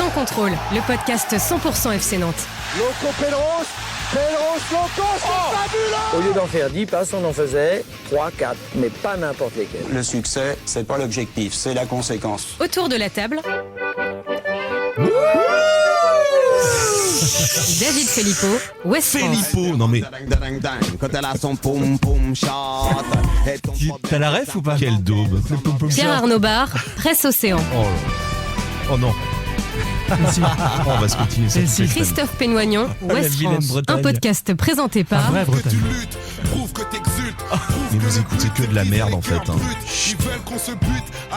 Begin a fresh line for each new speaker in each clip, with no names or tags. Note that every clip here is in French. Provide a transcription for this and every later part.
Sans contrôle, le podcast 100% FC Nantes.
Loco Pedros, Loco, c'est fabuleux!
Au lieu d'en faire 10 passes, on en faisait 3, 4, mais pas n'importe lesquels.
Le succès, c'est pas l'objectif, c'est la conséquence.
Autour de la table, David Filippo, West France.
Filippo, non mais
Quand elle a son pom pom shot.
t'as la ref ou pas? Quelle daube.
Pierre Arnaud Barre, Presse Océan.
Oh non. On va se continuer ça.
Christophe Pénoignon, West
vilaine
France.
Bretagne.
Un podcast présenté par
Mais vous écoutez que de la merde en fait. Hein.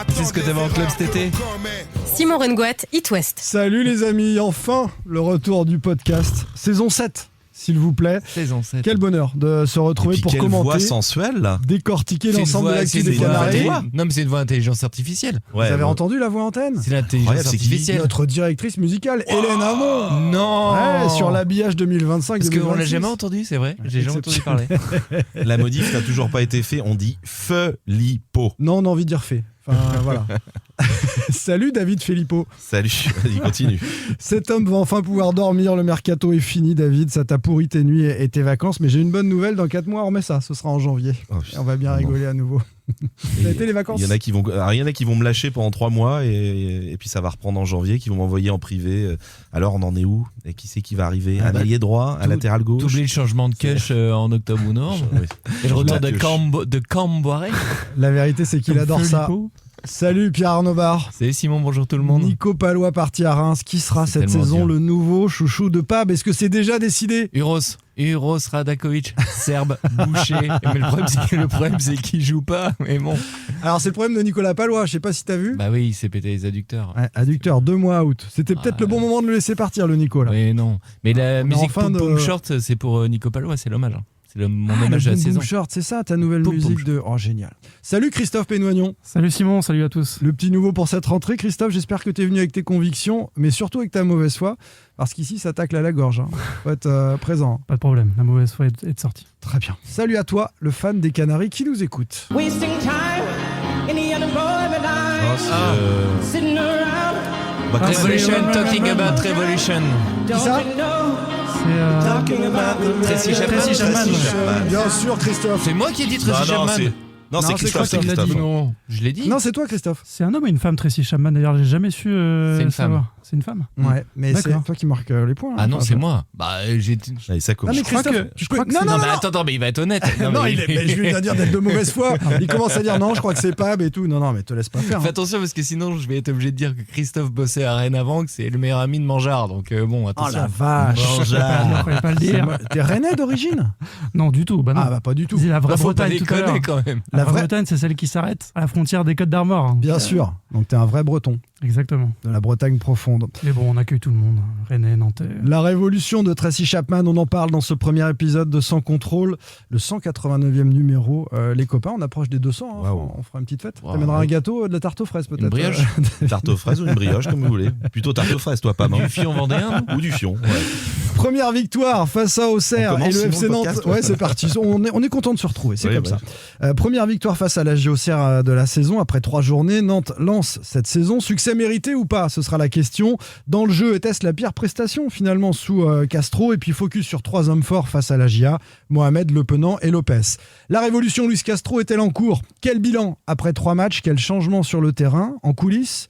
C'est ce que t'avais en club cet été.
Simon Rengoat, It West.
Salut les amis, enfin le retour du podcast, saison 7 s'il vous plaît.
Saison 7.
Quel bonheur de se retrouver
Et puis
pour
quelle voix
commenter,
sensuelle là.
décortiquer l'ensemble de l'actu des
une voix
Canaries.
intelligente.
Non, mais c'est une voix intelligence artificielle.
Ouais,
Vous avez
bon.
entendu la voix antenne?
C'est l'intelligence
Incroyable, c'est qui?
artificielle.
Notre directrice musicale, Hélène Hamon.
Non.
Ouais, sur l'habillage 2025.
Parce qu'on l'a
2026.
jamais entendu, c'est vrai. J'ai jamais entendu parler.
La modif n'a toujours pas été fait. On dit Filippo.
Non, on a envie de dire fait. Enfin, voilà. Salut David Filippo.
Salut, vas-y continue.
Cet homme va enfin pouvoir dormir. Le mercato est fini, David. Ça t'a pourri tes nuits et tes vacances. Mais j'ai une bonne nouvelle. Dans 4 mois, on remet ça. Ce sera en janvier.
Oh,
Et on va bien rigoler à nouveau. Ça a été les vacances?
Il y en a qui vont me lâcher pendant 3 mois et puis ça va reprendre en janvier, qui vont m'envoyer en privé. Alors on en est où? Et qui c'est qui va arriver? Un ailier droit, un latéral gauche?
T'oublies le changement de cash en octobre ou novembre.
Oui.
Et le retour
La
de Camboiré.
La vérité, c'est qu'il adore ça. Salut Pierre Arnaud Barre.
Salut Simon, bonjour tout le monde.
Nico Palois parti à Reims. Qui sera
C'est
cette
tellement
saison
dur.
le nouveau chouchou de Pab? Est-ce que c'est déjà décidé?
Uros Radakovic, Serbe, Boucher. Mais le problème, c'est qu'il joue pas. Mais bon.
Alors c'est le problème de Nicolas Palois. Je sais pas si t'as vu.
Bah oui, il s'est pété les adducteurs.
Ouais, adducteur, 2 mois out. C'était peut-être le bon moment de le laisser partir, le Nico là.
Oui, non. Mais la
On est
musique
en fin
Poum
de-
Poum Short, c'est pour Nico Palois, c'est l'hommage. Hein. C'est mon hommage à
le
la
Boom
saison.
Boom Short, c'est ça ta nouvelle
Poum Poum
musique de... Oh génial. Salut Christophe Pénoignon.
Salut Simon, salut à tous.
Le petit nouveau pour cette rentrée. Christophe, j'espère que t'es venu avec tes convictions, mais surtout avec ta mauvaise foi, parce qu'ici ça tacle à la gorge. Hein. Faut être présent.
Pas de problème, la mauvaise foi est de sortie.
Très bien. Salut à toi, le fan des Canaries qui nous écoute.
Oh, bah, quand même.
Revolution, talking about revolution.
Qui ça?
Tracy Chapman.
Bien sûr Christophe.
C'est moi qui ai dit Tracy Chapman.
Non,
Non,
c'est
c'est
Christophe, c'est
Christophe qui l'a
Christophe.
Non, je l'ai dit.
Non, c'est toi Christophe.
C'est un homme ou une femme, Tracy Chapman? D'ailleurs, j'ai jamais su
C'est une
savoir. C'est une femme.
Ouais, mais c'est
D'accord.
toi qui marque les points.
Ah non,
Enfin,
c'est moi. Bah, j'ai.
Allez, ça
Non
commence.
mais
crois
Christophe,
que- je crois que
non,
c'est-
non,
mais
non,
attends, mais il va être honnête.
non,
mais
mais je lui ai dire d'être de mauvaise foi. Il commence à dire non, je crois que c'est Pab et tout. Non, non, mais te laisse pas faire.
Fais
hein.
attention parce que sinon je vais être obligé de dire que Christophe bossait à Rennes avant, que c'est le meilleur ami de Mangeard. Donc bon,
Oh
attention.
la vache.
Il fallait pas le dire.
T'es rennais d'origine?
Non, du tout. Bah non.
Ah bah pas du tout.
C'est la vraie
Bah, faut pas
Bretagne tout à l'heure.
déconner quand même.
La
La
vraie
vraie-
Bretagne, c'est celle qui s'arrête à la frontière des Côtes d'Armor. hein.
Bien sûr. Donc t'es un vrai breton
Exactement.
de la Bretagne profonde.
Mais bon, on accueille tout le monde. Rennais, Nantais.
La révolution de Tracy Chapman, on en parle dans ce premier épisode de Sans Contrôle, le 189e numéro. Les copains, on approche des 200. Hein.
Waouh.
On fera une petite fête.
Waouh.
T'amèneras un gâteau, de la tarte aux fraises peut-être.
Une brioche.
Tarte aux fraises ou une brioche, comme vous voulez. Plutôt tarte aux fraises, toi, pas
Du fion vendéen.
Ou du fion. Ouais.
Première victoire face à Auxerre
On commence,
et le
Simon,
FC
le
Nantes.
podcast,
Ouais, c'est parti. On est content de se retrouver. C'est
Oui,
comme
bah.
ça. Première victoire face à la Auxerre de la saison après 3 journées. Nantes lance cette saison. Succès mérité ou pas? Ce sera la question. Dans le jeu, était-ce la pire prestation finalement sous Castro? Et puis focus sur 3 hommes forts face à la GIA, Mohamed, Le Penant et Lopez. La révolution Luis Castro est-elle en cours? Quel bilan après 3 matchs? Quel changement sur le terrain, en coulisses?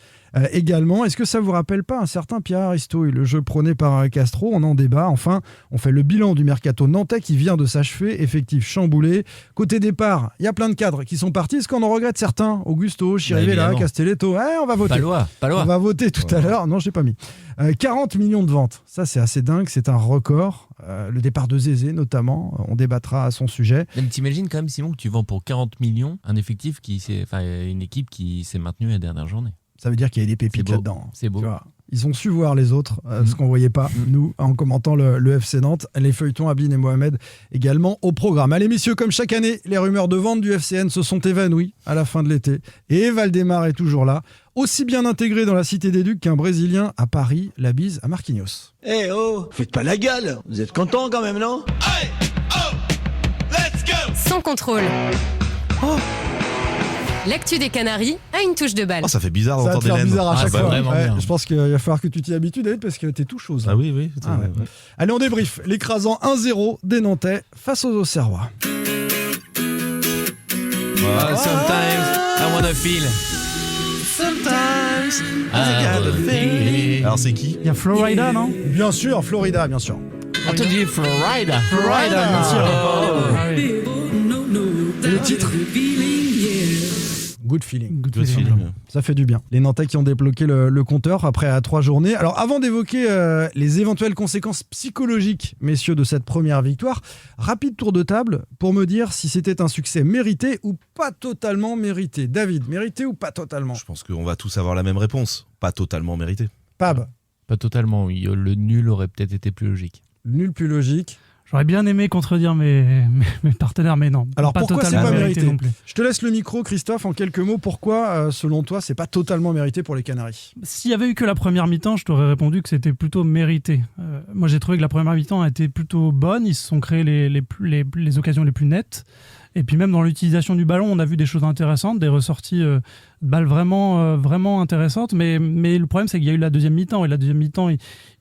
Également, est-ce que ça vous rappelle pas un certain Pierre Aristo et le jeu prôné par Castro? On en débat. Enfin, on fait le bilan du mercato nantais qui vient de s'achever, effectif chamboulé. Côté départ, il y a plein de cadres qui sont partis. Est-ce qu'on en regrette certains? Augusto, Chirivella,
évidemment.
Castelletto. On va voter. On
Palois.
va voter tout à l'heure. Non, je l'ai pas mis. 40 millions de ventes. Ça, c'est assez dingue. C'est un record. Le départ de Zézé, notamment. On débattra à son sujet.
Mais t'imagines quand même, Simon, que tu vends pour 40 millions un effectif une équipe qui s'est maintenue la dernière journée.
Ça veut dire qu'il y a des pépites
C'est beau.
là-dedans.
C'est beau.
Tu vois, ils ont su voir les autres, ce qu'on voyait pas, nous, en commentant le FC Nantes. Les feuilletons, Abline et Mohamed également au programme. Allez, messieurs, comme chaque année, les rumeurs de vente du FCN se sont évanouies à la fin de l'été. Et Valdemar est toujours là, aussi bien intégré dans la Cité des Ducs qu'un Brésilien à Paris. La bise à Marquinhos.
Eh oh, faites pas la gueule. Vous êtes contents quand même, non?
Sans contrôle. L'actu des Canaries a une touche de balle.
Oh, ça fait bizarre
Ça va te
d'entendre
faire
Hélène.
bizarre à chaque
c'est
fois.
vraiment bien.
Je pense qu'il va falloir que tu t'y habitues, David, parce que t'es tout chose.
Ah oui, oui.
Ah ouais. Allez, on débrief. L'écrasant 1-0 des Nantais face aux Auxerrois.
Sometimes I wanna feel. Sometimes I gotta feel.
Alors c'est qui?
Il y a Florida, non
Bien sûr, Florida, bien sûr.
Ah, tu dis Florida.
Florida, bien sûr.
Ah oui.
Et le titre Good feeling.
Good feeling.
Ça fait du bien. Les Nantais qui ont débloqué le compteur après 3 journées. Alors avant d'évoquer les éventuelles conséquences psychologiques, messieurs, de cette première victoire, rapide tour de table pour me dire si c'était un succès mérité ou pas totalement mérité. David, mérité ou pas totalement?
Je pense qu'on va tous avoir la même réponse. Pas totalement mérité.
Pab,
Pas totalement, oui. Le nul aurait peut-être été plus logique.
nul plus logique.
J'aurais bien aimé contredire mes partenaires, mais non.
Alors,
pas
pourquoi c'est
totalement
pas mérité
non plus.
Je te laisse le micro, Christophe, en quelques mots. Pourquoi, selon toi, c'est pas totalement mérité pour les Canaries?
S'il y avait eu que la première mi-temps, je t'aurais répondu que c'était plutôt mérité. Moi, j'ai trouvé que la première mi-temps a été plutôt bonne. Ils se sont créés les occasions les plus nettes. Et puis même dans l'utilisation du ballon, on a vu des choses intéressantes, des ressorties de balles vraiment intéressantes. Mais le problème, c'est qu'il y a eu la deuxième mi-temps. Et la deuxième mi-temps,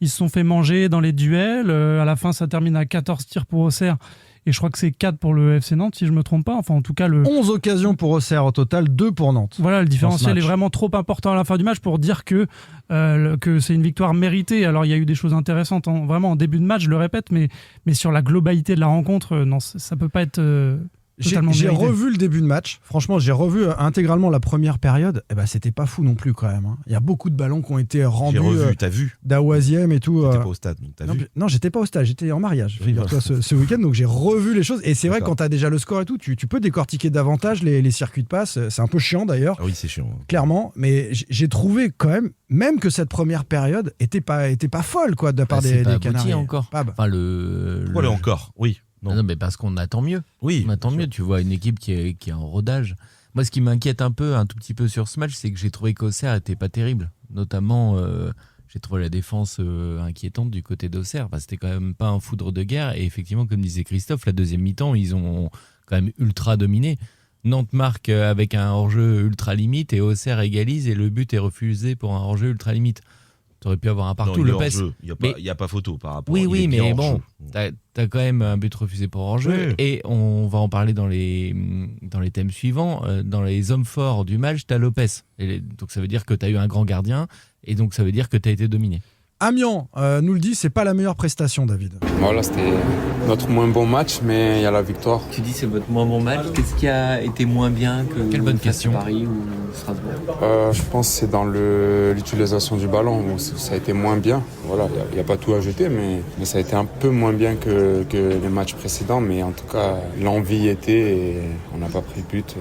ils se sont fait manger dans les duels. À la fin, ça termine à 14 tirs pour Auxerre. Et je crois que c'est 4 pour le FC Nantes, si je ne me trompe pas. Enfin, en tout cas,
11 occasions pour Auxerre au total, 2 pour Nantes.
Voilà, le différentiel
match.
est vraiment trop important à la fin du match pour dire que c'est une victoire méritée. Alors, il y a eu des choses intéressantes vraiment en début de match, je le répète, mais sur la globalité de la rencontre, non, ça peut pas être totalement
J'ai
mérité.
revu le début de match. Franchement, j'ai revu intégralement la première période. Et ben, c'était pas fou non plus quand même. Il y a beaucoup de ballons qui ont été rendus.
J'ai revu, t'as vu?
D'Awaziem et tout.
T'étais pas au stade, donc t'as vu?
Non, j'étais pas au stade, j'étais en mariage
Oui,
figure-toi, ce week-end, donc j'ai revu les choses. Et c'est vrai,
D'accord.
quand t'as déjà le score et tout, tu peux décortiquer davantage les circuits de passe. C'est un peu chiant d'ailleurs,
Ah oui, c'est chiant.
clairement. Mais j'ai trouvé quand même que cette première période était pas folle quoi, de la part
C'est
des
pas abouti
Canaries.
encore.
Pab.
Enfin, le
Encore, oui. Non.
Non, mais parce qu'on attend mieux.
Oui.
On attend mieux. Tu vois une équipe qui est en rodage. Moi, ce qui m'inquiète un tout petit peu sur ce match, c'est que j'ai trouvé qu'Auxerre n'était pas terrible. Notamment, j'ai trouvé la défense inquiétante du côté d'Auxerre. Enfin, c'était quand même pas un foudre de guerre. Et effectivement, comme disait Christophe, la deuxième mi-temps, ils ont quand même ultra dominé. Nantes marque avec un hors-jeu ultra limite et Auxerre égalise et le but est refusé pour un hors-jeu ultra limite. Tu aurais pu avoir un partout.
Non, il est
Lopez.
hors-jeu. Il n'y a pas photo par rapport
Oui,
il est bien
mais
hors-jeu.
bon, t'as quand même un but refusé pour hors-jeu.
Oui.
Et on va en parler dans les thèmes suivants. Dans les hommes forts du match, t'as Lopez. Donc ça veut dire que t'as eu un grand gardien. Et donc ça veut dire que t'as été dominé.
Amiens nous le dit, c'est pas la meilleure prestation, David.
Voilà, c'était notre moins bon match, mais il y a la victoire.
Tu dis c'est votre moins bon match. Qu'est-ce qui a été moins bien que
Quelle bonne
face
question.
à Paris ou Strasbourg?
Je pense que c'est dans l'utilisation du ballon où ça a été moins bien. Voilà, il n'y a pas tout à jeter, mais ça a été un peu moins bien que les matchs précédents. Mais en tout cas, l'envie était et on n'a pas pris le but.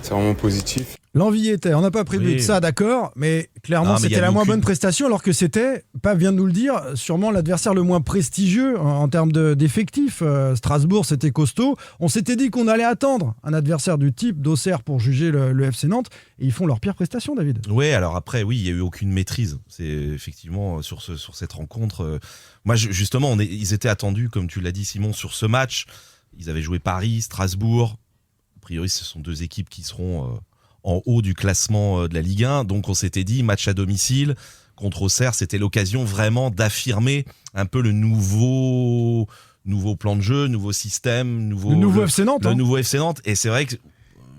C'est vraiment positif.
L'envie était, on n'a pas pris de
Oui.
but, ça d'accord, mais clairement
Ah, mais il y
c'était
a
la moins
aucune-
bonne prestation alors que c'était, Pape vient de nous le dire, sûrement l'adversaire le moins prestigieux en termes d'effectifs. Strasbourg c'était costaud, on s'était dit qu'on allait attendre un adversaire du type d'Auxerre pour juger le FC Nantes et ils font leur pire prestation, David.
Ouais, alors après, oui, il n'y a eu aucune maîtrise. C'est effectivement sur cette rencontre. Moi, justement, ils étaient attendus, comme tu l'as dit, Simon, sur ce match. Ils avaient joué Paris, Strasbourg. A priori, ce sont deux équipes qui seront en haut du classement de la Ligue 1. Donc, on s'était dit, match à domicile contre Auxerre, c'était l'occasion vraiment d'affirmer un peu le nouveau plan de jeu, nouveau système,
Le nouveau FC Nantes.
le
hein.
nouveau FC Nantes. Et c'est vrai que,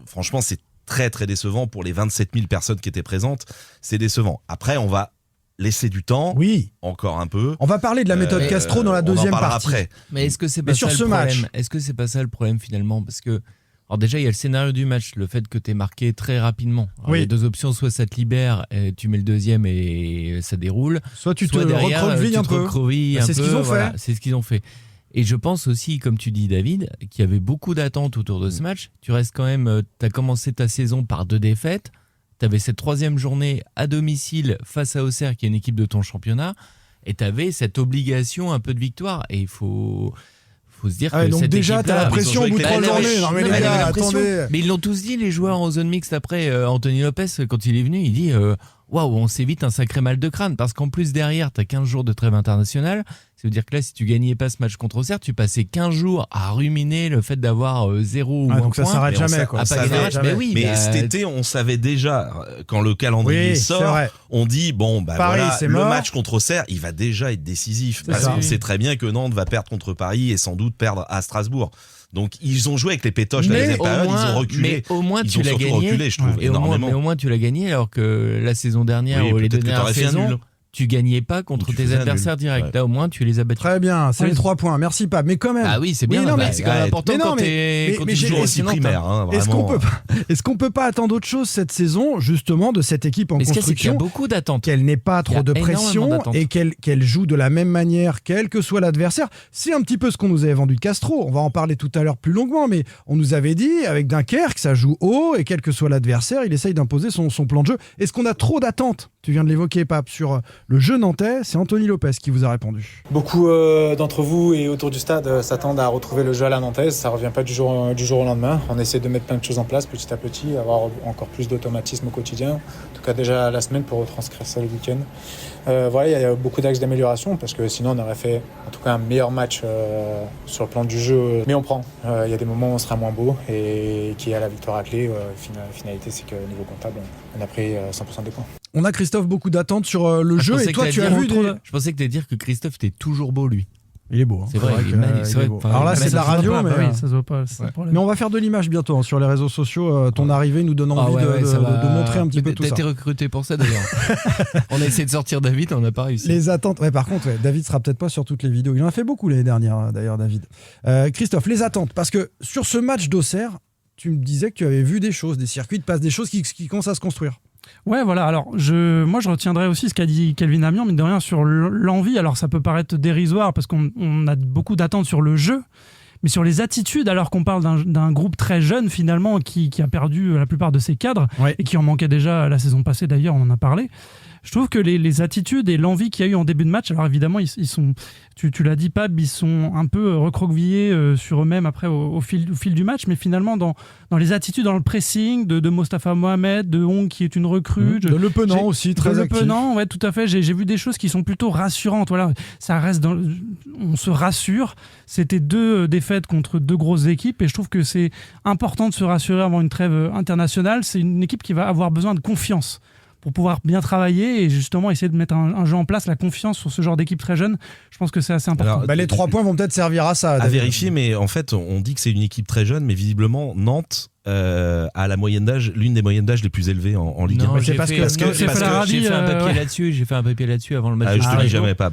franchement, c'est très, très décevant pour les 27 000 personnes qui étaient présentes. C'est décevant. Après, on va laisser du temps,
Oui,
encore un peu.
on va parler de la méthode Castro dans la deuxième
on en parlera
partie.
après.
Mais est-ce que c'est
Mais
pas
sur
ça
ce
le problème?
match.
Est-ce que c'est pas ça le problème finalement? Parce que, alors déjà, il y a le scénario du match, le fait que tu es marqué très rapidement. Alors,
Oui.
les deux options, soit ça te libère, et tu mets le deuxième et ça déroule.
Soit tu te
Soit derrière,
recroquevilles
tu
un
te
peu.
recroquevilles
Bah,
un
c'est ce
peu,
qu'ils ont fait.
voilà, c'est ce qu'ils ont fait. Et je pense aussi, comme tu dis David, qu'il y avait beaucoup d'attentes autour de ce match. Tu restes quand même, tu as commencé ta saison par 2 défaites. Tu avais cette 3e journée à domicile face à Auxerre, qui est une équipe de ton championnat. Et tu avais cette obligation un peu de victoire. Et il faut se dire
Ah ouais,
que
donc
cette
déjà t'as
équipe-là,
la
ils ont
pression au
joué
bout de
avec
3
les
journées. Non mais les
elle avait
gars,
l'impression.
attendez.
Mais ils l'ont tous dit, les joueurs en zone mixte après. Anthony Lopez, quand il est venu, il dit waouh, on s'évite un sacré mal de crâne. Parce qu'en plus, derrière, tu as 15 jours de trêve internationale. Ça veut dire que là, si tu gagnais pas ce match contre Auxerre, tu passais 15 jours à ruminer le fait d'avoir 0 ou moins
donc ça
points.
s'arrête jamais, quoi.
À pas gagner un match. Mais oui,
mais cet été, on savait déjà, quand le calendrier sort, on dit, bon, bah
Paris,
voilà,
c'est
le
mort.
match contre Auxerre, il va déjà être décisif. Parce qu'on sait très bien que Nantes va perdre contre Paris et sans doute perdre à Strasbourg. Donc ils ont joué avec les pétoches la deuxième période, ils ont reculé.
Mais au moins
ils
tu
ont
l'as
surtout
gagné.
reculé, je trouve, énormément.
Mais au moins tu l'as gagné, alors que la saison dernière ou les deux dernières saisons, tu gagnais pas contre tes adversaires directs. Là au moins tu les as battus.
Très bien, c'est les 3 points. Merci Pape. Mais quand même.
Ah oui, c'est bien. C'est quand même important quand t'es
toujours aussi primaire.
Est-ce qu'on peut pas attendre autre chose cette saison, justement, de cette équipe en construction?
Il y a beaucoup d'attentes.
Qu'elle n'ait pas trop de pression et qu'elle joue de la même manière, quel que soit l'adversaire. C'est un petit peu ce qu'on nous avait vendu de Castro. On va en parler tout à l'heure plus longuement, mais on nous avait dit, avec Dunkerque, ça joue haut et quel que soit l'adversaire, il essaye d'imposer son plan de jeu. Est-ce qu'on a trop d'attentes? Tu viens de l'évoquer, Pape, sur le jeu nantais. C'est Anthony Lopez qui vous a répondu.
Beaucoup d'entre vous et autour du stade s'attendent à retrouver le jeu à la nantaise. Ça ne revient pas du jour au lendemain. On essaie de mettre plein de choses en place petit à petit, avoir encore plus d'automatisme au quotidien. En tout cas déjà la semaine pour retranscrire ça le week-end. Voilà, il y a beaucoup d'axes d'amélioration parce que sinon on aurait fait en tout cas un meilleur match sur le plan du jeu. Mais on prend. Il y a des moments où on sera moins beau et qui a la victoire à clé. Finalité, c'est que niveau comptable, on a pris 100% des points.
On a, Christophe, beaucoup d'attentes sur le jeu. Et toi, tu as vu
Je pensais que tu allais dire que Christophe était toujours beau, lui.
Il est beau.
C'est vrai, il est magnifique.
Alors là, c'est de la radio, mais
ça se voit pas.
Mais on va faire de l'image bientôt sur les réseaux sociaux. Ton arrivée nous donne envie de montrer un petit peu tout ça.
T'as été recruté pour ça d'ailleurs. On a essayé de sortir David, on n'a pas réussi.
Les attentes. Par contre, David sera peut-être pas sur toutes les vidéos. Il en a fait beaucoup l'année dernière, d'ailleurs, David. Christophe, les attentes, parce que sur ce match d'Auxerre, tu me disais que tu avais vu des choses, des circuits, des choses qui commencent à se construire.
Ouais, voilà. Alors, moi, je retiendrai aussi ce qu'a dit Kelvin Amian, mine de rien, sur l'envie. Alors, ça peut paraître dérisoire parce qu'on a beaucoup d'attentes sur le jeu, mais sur les attitudes, alors qu'on parle d'un groupe très jeune, finalement, qui a perdu la plupart de ses cadres et qui en manquait déjà la saison passée, d'ailleurs, on en a parlé. Je trouve que les attitudes et l'envie qu'il y a eu en début de match, alors évidemment, ils sont, tu l'as dit, Pab, ils sont un peu recroquevillés sur eux-mêmes après au fil du match, mais finalement, dans les attitudes, dans le pressing de Mostafa Mohamed, de Hong qui est une recrue.
De Le Penant aussi, très actif.
Le Penant, ouais, tout à fait. J'ai vu des choses qui sont plutôt rassurantes. Voilà, ça reste on se rassure. C'était 2 défaites contre 2 grosses équipes et je trouve que c'est important de se rassurer avant une trêve internationale. C'est une équipe qui va avoir besoin de confiance pour pouvoir bien travailler et justement essayer de mettre un jeu en place, la confiance sur ce genre d'équipe très jeune. Je pense que c'est assez important.
Alors,
les 3 points vont peut-être servir à ça.
À vérifier, mais en fait, on dit que c'est une équipe très jeune, mais visiblement, Nantes a la moyenne d'âge, l'une des moyennes d'âge les plus élevées en Ligue 1.
Non, j'ai fait un papier là-dessus avant le match.
Je te dis jamais, Pape.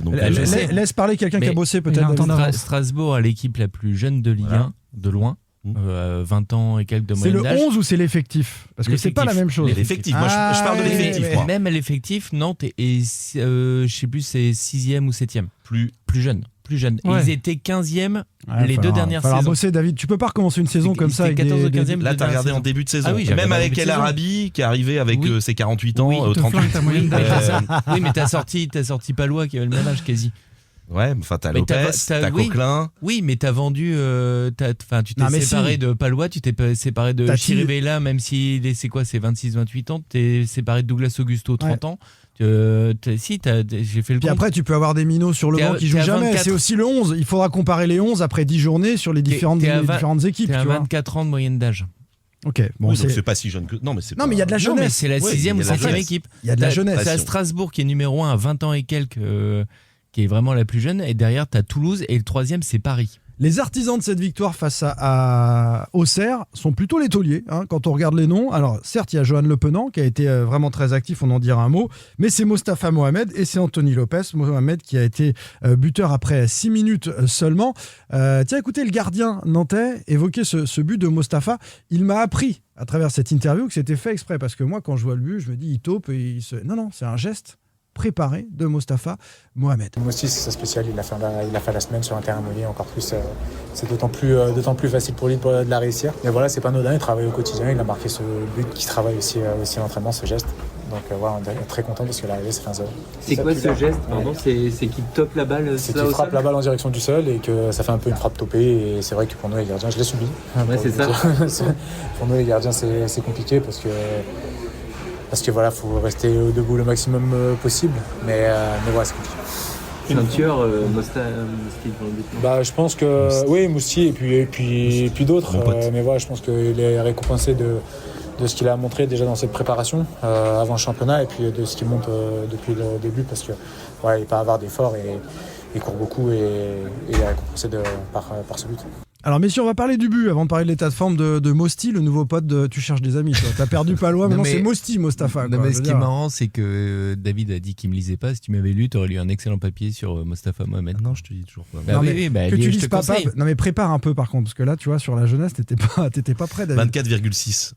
Laisse parler quelqu'un qui a bossé peut-être.
Strasbourg a l'équipe la plus jeune de Ligue 1, de loin. 20 ans et quelques de moyenne d'âge.
C'est le 11 ou c'est l'effectif? Parce que c'est pas la même chose.
L'effectif, moi je parle de l'effectif.
Même à l'effectif, Nantes est je sais plus, c'est 6e ou 7e. Plus jeune. Ouais. Ils étaient 15e les 2 dernières saisons.
Bosser, David. Tu peux pas recommencer une saison comme ça avec
14 ou 15e.
Là, t'as regardé en début de saison.
Ah oui,
même avec El Arabi qui est arrivé avec ses 48 ans, 38.
Oui, mais t'as sorti Palois qui avait le même âge quasi.
Ouais, enfin t'as Lopez, t'as Coquelin.
Oui, mais t'as vendu, tu t'es séparé de Palois, tu t'es séparé de Chirivella, même si c'est 26-28 ans, t'es séparé de Douglas Augusto, 30 ans. J'ai fait le
Puis après, tu peux avoir des minots sur le banc qui jouent jamais. 24... C'est aussi le 11. Il faudra comparer les 11 après 10 journées sur les différentes équipes.
T'es à 24 ans de moyenne d'âge.
Ok, bon,
donc c'est pas si jeune que. Non, mais
mais il y a de la jeunesse.
C'est la 6e ou 7e équipe.
Il y a de la jeunesse.
T'as Strasbourg qui est numéro 1 à 20 ans et quelques, qui est vraiment la plus jeune. Et derrière, t'as Toulouse et le 3e, c'est Paris.
Les artisans de cette victoire face à Auxerre sont plutôt les tauliers, quand on regarde les noms. Alors certes, il y a Johan Le Penant qui a été vraiment très actif, on en dira un mot, mais c'est Mostafa Mohamed et c'est Anthony Lopez. Mohamed qui a été buteur après 6 minutes seulement. Tiens, écoutez, le gardien nantais évoquait ce but de Mostafa. Il m'a appris à travers cette interview que c'était fait exprès, parce que moi, quand je vois le but, je me dis, il taupe et Non, c'est un geste préparé de Mostafa Mohamed.
Moi aussi, c'est sa spéciale. Il a fait la semaine sur un terrain mouillé. Encore plus, c'est d'autant plus facile pour lui de la réussir. Mais voilà, c'est pas anodin. Il travaille au quotidien. Il a marqué ce but qui travaille aussi à l'entraînement, ce geste. Donc voilà, on est très content parce que l'arrivée, c'est fin 0.
C'est quoi ce geste? Pardon, c'est qu'il tope la balle.
C'est qu'il frappe la balle en direction du sol et que ça fait un peu une frappe topée. Et c'est vrai que pour nous, les gardiens, je l'ai subi.
Ouais, c'est ça.
Pour nous, les gardiens, c'est compliqué parce que. parce que voilà, faut rester debout le maximum possible. Mais voilà, c'est compliqué.
C'est un tueur, Mousti dans le but.
Bah, je pense que oui, Mousti et puis d'autres. Mais voilà, je pense qu'il est récompensé de ce qu'il a montré déjà dans cette préparation avant le championnat et puis de ce qu'il montre depuis le début, parce que il peut avoir d'efforts et il court beaucoup et il est récompensé par ce but.
Alors messieurs, on va parler du but avant de parler de l'état de forme de Mosti, le nouveau pote de Tu cherches des amis. T'as perdu Palois, maintenant c'est Mosti, Mostafa.
Non, mais ce qui est marrant, c'est que David a dit qu'il me lisait pas. Si tu m'avais lu, t'aurais lu un excellent papier sur Mostafa Mohamed.
Non, je te dis toujours pas.
Non, que tu lises pas. Non mais prépare un peu par contre, parce que là, tu vois, sur la jeunesse, t'étais pas prêt, David.
24,6.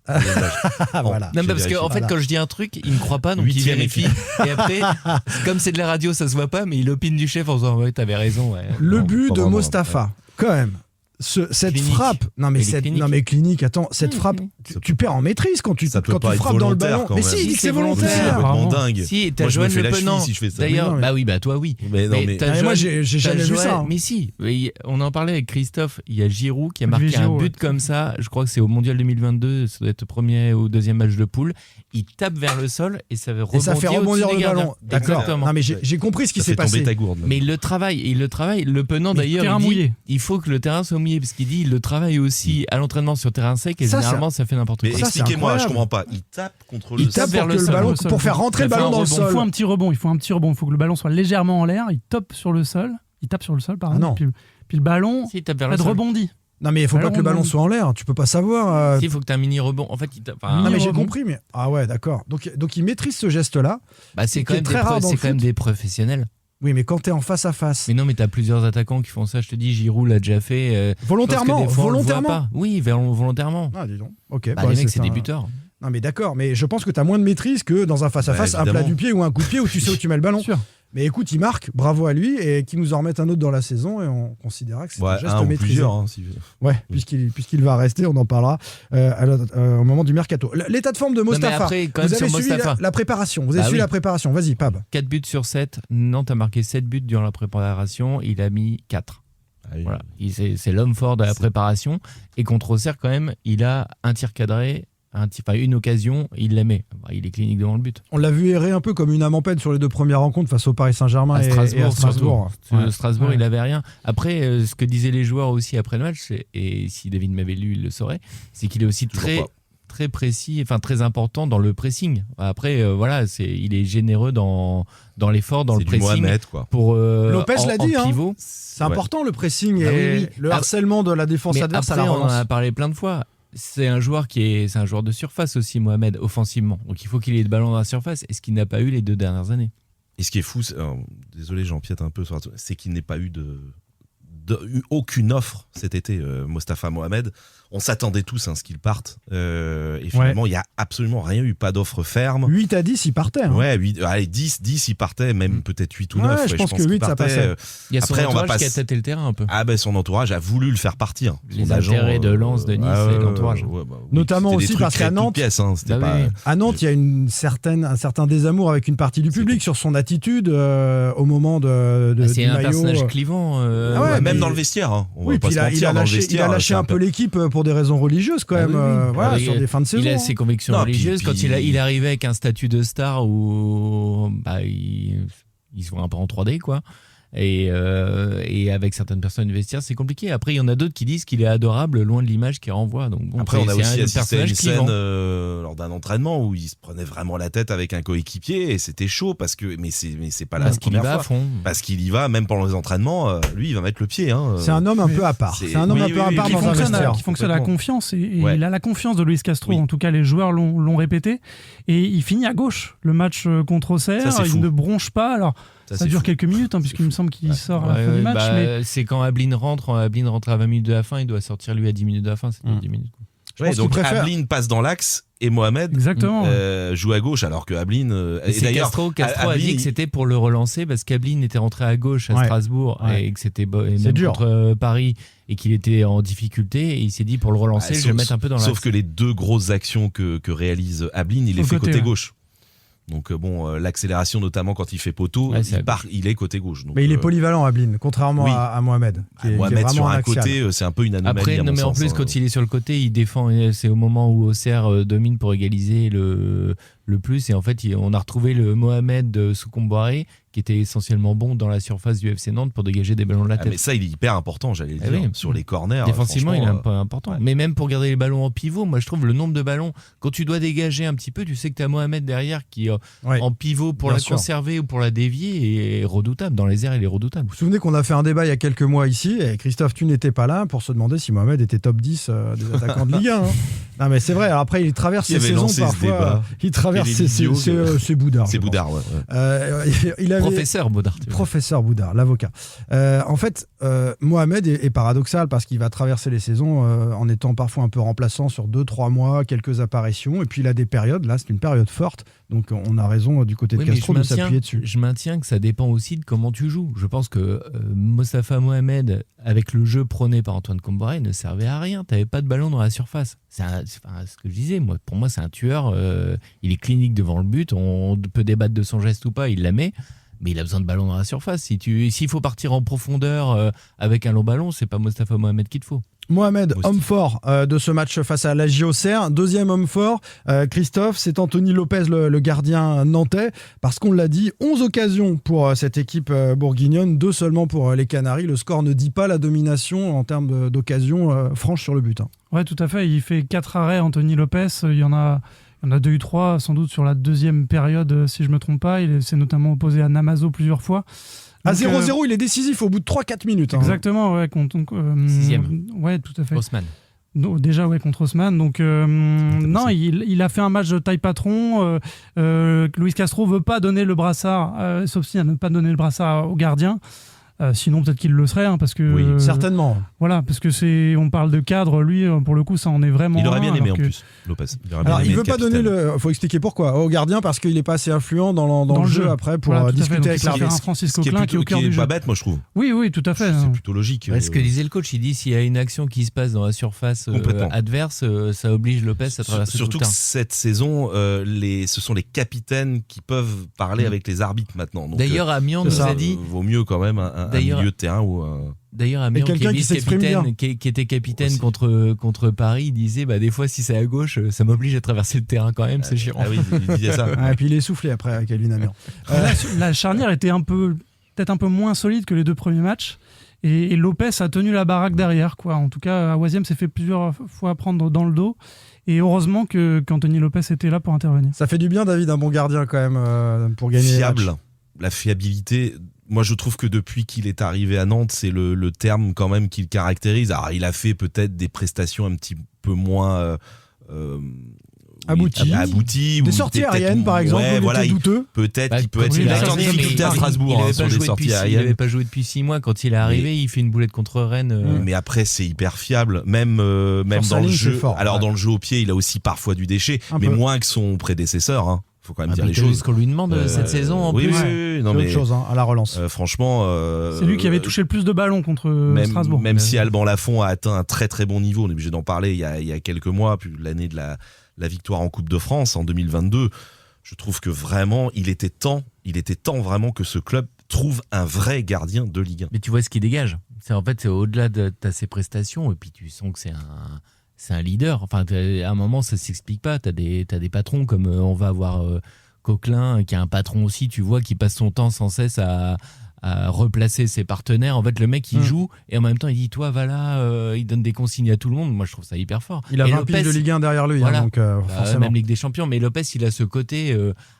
Voilà.
Non, parce qu'en fait, quand je dis un truc, il me croit pas, donc il vérifie. Et après, comme c'est de la radio, ça se voit pas, mais il opine du chef en disant ouais, t'avais raison. Ouais.
Le but de Mostafa, quand même. Cette clinique. Frappe, clinique, attends, cette frappe, tu perds en maîtrise quand tu frappes dans le ballon. Mais si, il dit que c'est volontaire.
C'est complètement dingue.
Si, t'as Joanne Le Penant. Si je fais ça. D'ailleurs, toi oui.
Mais non, mais
moi j'ai jamais vu ça.
Mais si, on en parlait avec Christophe. Il y a Giroud qui a marqué un but comme ça. Je crois que c'est au Mondial 2022. Ça doit être le premier ou deuxième match de poule. Il tape vers le sol et ça fait
rebondir le ballon. D'accord. Non mais j'ai compris ce qui s'est passé.
Mais il le travaille. Le Penant d'ailleurs, il faut que le terrain soit mouillé. Parce qu'il dit il le travaille aussi à l'entraînement sur terrain sec et généralement ça fait n'importe quoi.
Mais expliquez-moi, je comprends pas. Il tape contre le sol.
Il tape vers le ballon pour faire rentrer le ballon dans le sol.
Il faut un petit rebond. Il faut que le ballon soit légèrement en l'air. Il tape sur le sol, pardon. Puis le ballon rebondit.
Non mais il faut pas que le ballon soit en l'air, tu peux pas savoir.
Il faut que tu aies un mini rebond. En fait,
non mais j'ai compris, mais ouais d'accord. Donc il maîtrise ce geste-là.
C'est quand même des professionnels.
Oui, mais quand t'es en face à face.
Mais non, mais t'as plusieurs attaquants qui font ça. Je te dis, Giroud l'a déjà fait.
Volontairement.
Oui, volontairement.
Ah, dis donc. Ok.
Les mecs, c'est des buteurs.
Non, mais d'accord. Mais je pense que t'as moins de maîtrise que dans un face à face, un plat du pied ou un coup de pied où tu sais où tu mets le ballon. Sûr. Mais écoute, il marque, bravo à lui, et qu'il nous en remette un autre dans la saison, et on considérera que c'est un geste maîtrisé. Puisqu'il va rester, on en parlera au moment du mercato. L'état de forme de Mostafa. Vous avez suivi la préparation. Suivi la préparation. Vas-y, Pab.
4 buts sur 7. Nantes a marqué 7 buts durant la préparation. Il a mis 4. Voilà. C'est l'homme fort de la préparation. Et contre Auxerre, quand même, il a un tir cadré. Une occasion, il la met. Il est clinique devant le but.
On l'a vu errer un peu comme une âme en peine sur les deux premières rencontres face au Paris Saint-Germain et à Strasbourg.
Strasbourg, il avait rien. Après, ce que disaient les joueurs aussi après le match, et si David m'avait lu, il le saurait, c'est qu'il est aussi très précis, très important dans le pressing. Après, il est généreux dans l'effort, dans le pressing.
C'est du Mohamed, quoi.
Lopez l'a dit, c'est important le pressing et le harcèlement de la défense adverse à la relance.
On en a parlé plein de fois. C'est un joueur de surface aussi, Mohamed, offensivement. Donc il faut qu'il ait le ballon dans la surface, et ce qu'il n'a pas eu les 2 dernières années.
Et ce qui est fou, désolé, j'empiète un peu sur c'est qu'il n'ait pas eu aucune offre cet été, Mostafa Mohamed. On s'attendait tous à ce qu'il parte. Et finalement, il n'y a absolument rien eu. Pas d'offre ferme.
8 à 10, il partait.
Ouais, 10, il partait. Même peut-être 8 ou 9.
Je pense que 8, ça passait.
Il y a son entourage qui a tâté le terrain un peu.
Son entourage a voulu le faire partir.
Les intérêts de Lens, de Nice et l'entourage.
Notamment aussi parce qu'à Nantes, à Nantes, il y a un certain désamour avec une partie du public sur son attitude au moment de
c'est un personnage clivant.
Même dans le vestiaire.
Oui, puis il a lâché un peu l'équipe pour des raisons religieuses quand même, sur des fins de saison.
Il a ses convictions religieuses. Quand il arrivait avec un statut de star où il se voit un peu en 3D, quoi. Et avec certaines personnes du vestiaire, c'est compliqué. Après, il y en a d'autres qui disent qu'il est adorable, loin de l'image qu'il renvoie. Donc,
après, on a aussi assisté à une scène lors d'un entraînement où il se prenait vraiment la tête avec un coéquipier et c'était chaud mais c'est pas la première fois. À fond. Parce qu'il y va, même pendant les entraînements, lui, il va mettre le pied.
C'est un homme un peu à part. C'est un homme un peu à part dans un vestiaire.
Qui fonctionne à la confiance et il a la confiance de Luis Castro. En tout cas, les joueurs l'ont répété. Et il finit à gauche le match contre Auxerre. Il ne bronche pas. Alors. Ça dure quelques minutes, puisqu'il me semble qu'il sort à la fin du match. Mais...
C'est quand Ablin rentre à 20 minutes de la fin, il doit sortir lui à 10 minutes de la fin. C'est 10 minutes.
Donc Ablin passe dans l'axe et Mohamed joue à gauche, alors que Ablin.
Et d'ailleurs, Castro a dit que c'était pour le relancer parce qu'Ablin était rentré à gauche à Strasbourg et que c'était même contre Paris et qu'il était en difficulté. Et il s'est dit pour le relancer, je vais mettre un peu dans l'axe.
Sauf que les 2 grosses actions que réalise Ablin, il les fait côté gauche. Donc l'accélération notamment quand il fait poteau, il est côté gauche. Donc,
mais il est polyvalent, Ablin, contrairement à Mohamed.
Mohamed sur un côté, c'est un peu une anomalie.
Après, mais en plus, quand il est sur le côté, il défend. C'est au moment où Auxerre domine pour égaliser le le plus. Et en fait, on a retrouvé le Mohamed Soukomboiré, qui était essentiellement bon dans la surface du FC Nantes pour dégager des ballons de la tête.
Mais ça, il est hyper important, j'allais le dire,
oui.
sur les corners.
Défensivement, il est important.
Ouais.
Mais même pour garder les ballons en pivot, moi je trouve le nombre de ballons, quand tu dois dégager un petit peu, tu sais que tu as Mohamed derrière qui, en pivot pour
bien
la
sûr.
conserver ou pour la dévier, est redoutable. Dans les airs, il est redoutable.
Vous vous souvenez qu'on a fait un débat il y a quelques mois ici, et Christophe, tu n'étais pas là, pour se demander si Mohamed était top 10 des attaquants de Ligue 1. Hein. Non mais c'est vrai, alors après il traverse
Qui
ses
avait
saisons
lancé ce
parfois,
débat
il traverse ses boudards.
C'est Boudard, ouais.
Il avait...
Professeur Boudard.
Professeur Boudard, l'avocat. En fait, Mohamed est paradoxal parce qu'il va traverser les saisons en étant parfois un peu remplaçant sur 2-3 mois, quelques apparitions, et puis il a des périodes, là c'est une période forte, donc on a raison du côté de Castro de s'appuyer dessus.
Je maintiens que ça dépend aussi de comment tu joues. Je pense que Mostafa Mohamed, avec le jeu prôné par Antoine Comboiré, ne servait à rien. Tu n'avais pas de ballon dans la surface. C'est ce que je disais, pour moi c'est un tueur, il est clinique devant le but, on peut débattre de son geste ou pas, il la met. Mais il a besoin de ballon dans la surface. S'il faut partir en profondeur avec un long ballon, c'est pas Mostafa Mohamed qu'il te faut.
Mohamed, homme fort de ce match face à la JOCR. Deuxième homme fort, Christophe, c'est Anthony Lopez, le gardien nantais. Parce qu'on l'a dit, 11 occasions pour cette équipe bourguignonne, 2 seulement pour les Canaries. Le score ne dit pas la domination en termes d'occasions franches sur le but. Hein.
Ouais, tout à fait. Il fait 4 arrêts, Anthony Lopez. Il y en a 2 ou 3, sans doute sur la deuxième période, si je ne me trompe pas. Il s'est notamment opposé à Namazo plusieurs fois.
À 0-0, il est décisif au bout de 3-4 minutes.
Exactement, ouais.
Sixième.
Ouais, tout à fait.
Haussmann.
Donc, déjà, ouais, contre Haussmann. Donc, non, il a fait un match de taille patron. Luis Castro ne veut pas donner le brassard, s'obstine à ne pas donner le brassard au gardien. Sinon, peut-être qu'il le serait, hein, parce que...
Oui, certainement.
Voilà, parce que on parle de cadre, lui, pour le coup, ça en est vraiment...
Il aurait bien aimé, en plus, Lopez.
Alors, il ne veut pas donner le... Il faut expliquer pourquoi. Au gardien, parce qu'il n'est pas assez influent dans le jeu après pour discuter avec l'arbitre.
Un Francis Coquelin qui est au cœur du jeu.
Pas bête, moi, je trouve.
Oui, tout à fait.
C'est plutôt logique.
Ce que disait le coach, il dit s'il y a une action qui se passe dans la surface adverse, ça oblige Lopez à traverser
surtout
tout le
que cette saison, ce sont les capitaines qui peuvent parler avec les arbitres maintenant. Donc,
d'ailleurs, Amiens nous a dit...
vaut mieux quand même un milieu de terrain ou un...
D'ailleurs, Amiens, qui était capitaine contre Paris, il disait des fois, si c'est à gauche, ça m'oblige à traverser le terrain quand même, c'est chiant.
Ah oui, il disait ça.
Et puis il est soufflé après avec Calvin Amiens.
La charnière était peut-être un peu moins solide que les 2 premiers matchs. Et Lopez a tenu la baraque derrière, quoi. En tout cas, Awaziem s'est fait plusieurs fois prendre dans le dos. Et heureusement qu'Anthony Lopez était là pour intervenir.
Ça fait du bien, David, un bon gardien quand même pour gagner.
Fiable. La fiabilité. Moi, je trouve que depuis qu'il est arrivé à Nantes, c'est le terme quand même qui le caractérise. Alors, il a fait peut-être des prestations un petit peu moins abouties.
Des sorties aériennes, par exemple,
voilà,
douteux.
Peut-être qu'il peut être une difficulté à Strasbourg sur les sorties aériennes.
Il n'avait pas joué depuis 6 mois. Quand il est arrivé, il fait une boulette contre Rennes.
Mais après, c'est hyper fiable, même dans le jeu. Alors, dans le jeu au pied, il a aussi parfois du déchet, mais moins que son prédécesseur. Hein. Faut quand même dire les choses.
Ce qu'on lui demande cette saison en plus.
Oui, non, mais
autre chose à la relance.
Franchement,
c'est lui qui avait touché le plus de ballons contre Strasbourg.
Même si Alban Lafont a atteint un très très bon niveau, on est obligé d'en parler. Il y a quelques mois, puis l'année de la victoire en Coupe de France en 2022, je trouve que vraiment, il était temps vraiment que ce club trouve un vrai gardien de Ligue 1.
Mais tu vois ce qu'il dégage. C'est au-delà de ses prestations, et puis tu sens que c'est un leader. Enfin, à un moment, ça s'explique pas. T'as des patrons comme on va avoir Coquelin, qui est un patron aussi, tu vois, qui passe son temps sans cesse à replacer ses partenaires. En fait, le mec, il joue et en même temps, il dit toi, va là, il donne des consignes à tout le monde. Moi, je trouve ça hyper fort.
Il a 20 piges de Ligue 1 derrière lui,
voilà.
Donc forcément.
Même Ligue des Champions. Mais Lopez, il a ce côté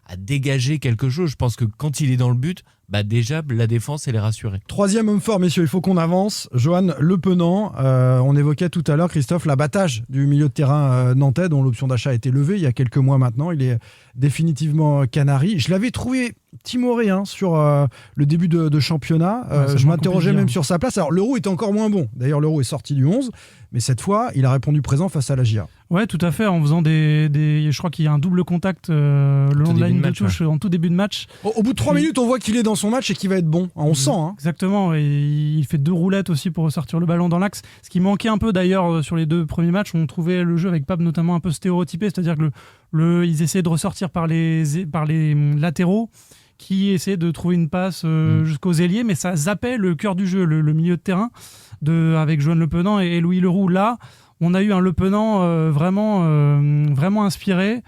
à dégager quelque chose. Je pense que quand il est dans le but, déjà, la défense, elle est rassurée.
3e homme fort, messieurs, il faut qu'on avance. Johan Le Penant, on évoquait tout à l'heure, Christophe, l'abattage du milieu de terrain nantais, dont l'option d'achat a été levée il y a quelques mois maintenant. Il est définitivement canari. Je l'avais trouvé timoré sur le début de championnat. Je m'interrogeais même sur sa place. Alors, Leroux est encore moins bon. D'ailleurs, Leroux est sorti du 11. Mais cette fois, il a répondu présent face à la GIA.
Ouais, tout à fait, en faisant je crois qu'il y a un double contact le long de la ligne de touche en tout début de match.
Au bout de 3 minutes, on voit qu'il est dans son match et qu'il va être bon. On sent.
Exactement, et il fait 2 roulettes aussi pour ressortir le ballon dans l'axe. Ce qui manquait un peu d'ailleurs sur les 2 premiers matchs, on trouvait le jeu avec Pape notamment un peu stéréotypé, c'est-à-dire que ils essayaient de ressortir par les latéraux, qui essayaient de trouver une passe jusqu'aux ailiers, mais ça zappait le cœur du jeu, le milieu de terrain, avec Johan Le Penant et Louis Leroux. Là, on a eu un Le Penant vraiment inspiré,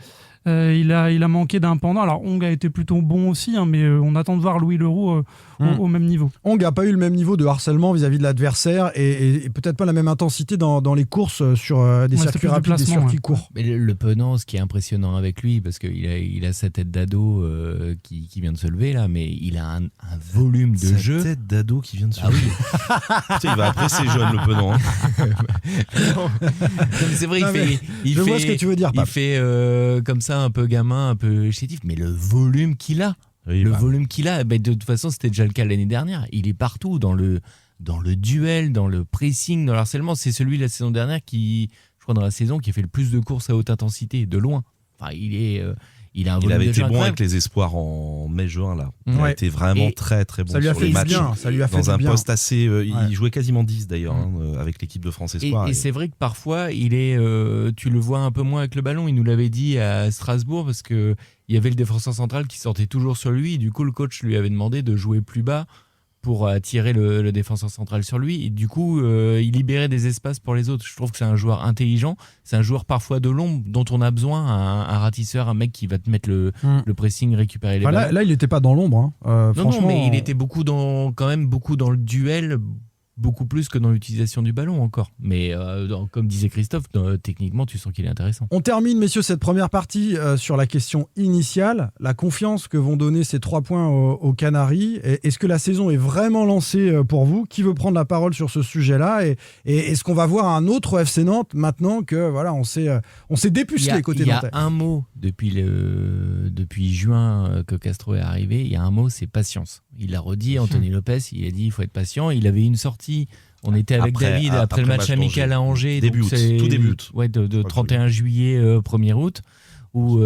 Il a manqué d'un pendant. Alors, Hong a été plutôt bon aussi, hein, mais on attend de voir Louis Leroux au même niveau.
Hong n'a pas eu le même niveau de harcèlement vis-à-vis de l'adversaire et peut-être pas la même intensité dans les courses sur des circuits rapides, des circuits courts.
Mais le Penant, ce qui est impressionnant avec lui, parce qu'il a sa tête d'ado qui vient de se lever là, mais il a un volume de jeu.
Sa tête d'ado qui vient de se lever. Putain, il va après ces jeunes, le Penant.
C'est vrai,
je vois ce que tu veux dire, Pape.
Il fait comme ça un peu gamin, un peu chétif, mais le volume qu'il a. Volume qu'il a, de toute façon, c'était déjà le cas l'année dernière. Il est partout, dans le duel, dans le pressing, dans le harcèlement. C'est celui de la saison dernière qui, je crois, dans la saison, qui a fait le plus de courses à haute intensité, de loin. Enfin, il a un volume
il avait
de
été
jeu
bon
incroyable.
avec les espoirs en mai-juin là. Il a été vraiment très très bon
ça lui a
sur
fait
les matchs.
bien, ça lui a fait
dans un
bien.
poste assez. Il jouait quasiment 10 d'ailleurs avec l'équipe de France Espoir.
Et c'est vrai que parfois, tu le vois un peu moins avec le ballon. Il nous l'avait dit à Strasbourg parce que il y avait le défenseur central qui sortait toujours sur lui. Et du coup, le coach lui avait demandé de jouer plus bas pour attirer le défenseur central sur lui. Et du coup, il libérait des espaces pour les autres. Je trouve que c'est un joueur intelligent. C'est un joueur parfois de l'ombre dont on a besoin, un ratisseur, un mec qui va te mettre le pressing, récupérer les ballons.
Là, il n'était pas dans l'ombre.
Non, mais il était quand même beaucoup dans le duel, beaucoup plus que dans l'utilisation du ballon encore. Mais comme disait Christophe, techniquement, tu sens qu'il est intéressant.
On termine, messieurs, cette première partie sur la question initiale, la confiance que vont donner ces 3 points aux Canaries. Est-ce que la saison est vraiment lancée pour vous ? Qui veut prendre la parole sur ce sujet-là ? Et est-ce qu'on va voir un autre FC Nantes maintenant que voilà, on s'est dépucelé côté Nantais ?
Il y a un mot depuis juin que Castro est arrivé. Il y a un mot, c'est patience. Il l'a redit, Anthony Lopez. Il a dit il faut être patient. Il avait une sortie. On était avec David après le match amical à Angers.
Tout début août.
Ouais, de 31 juillet, 1er août. Où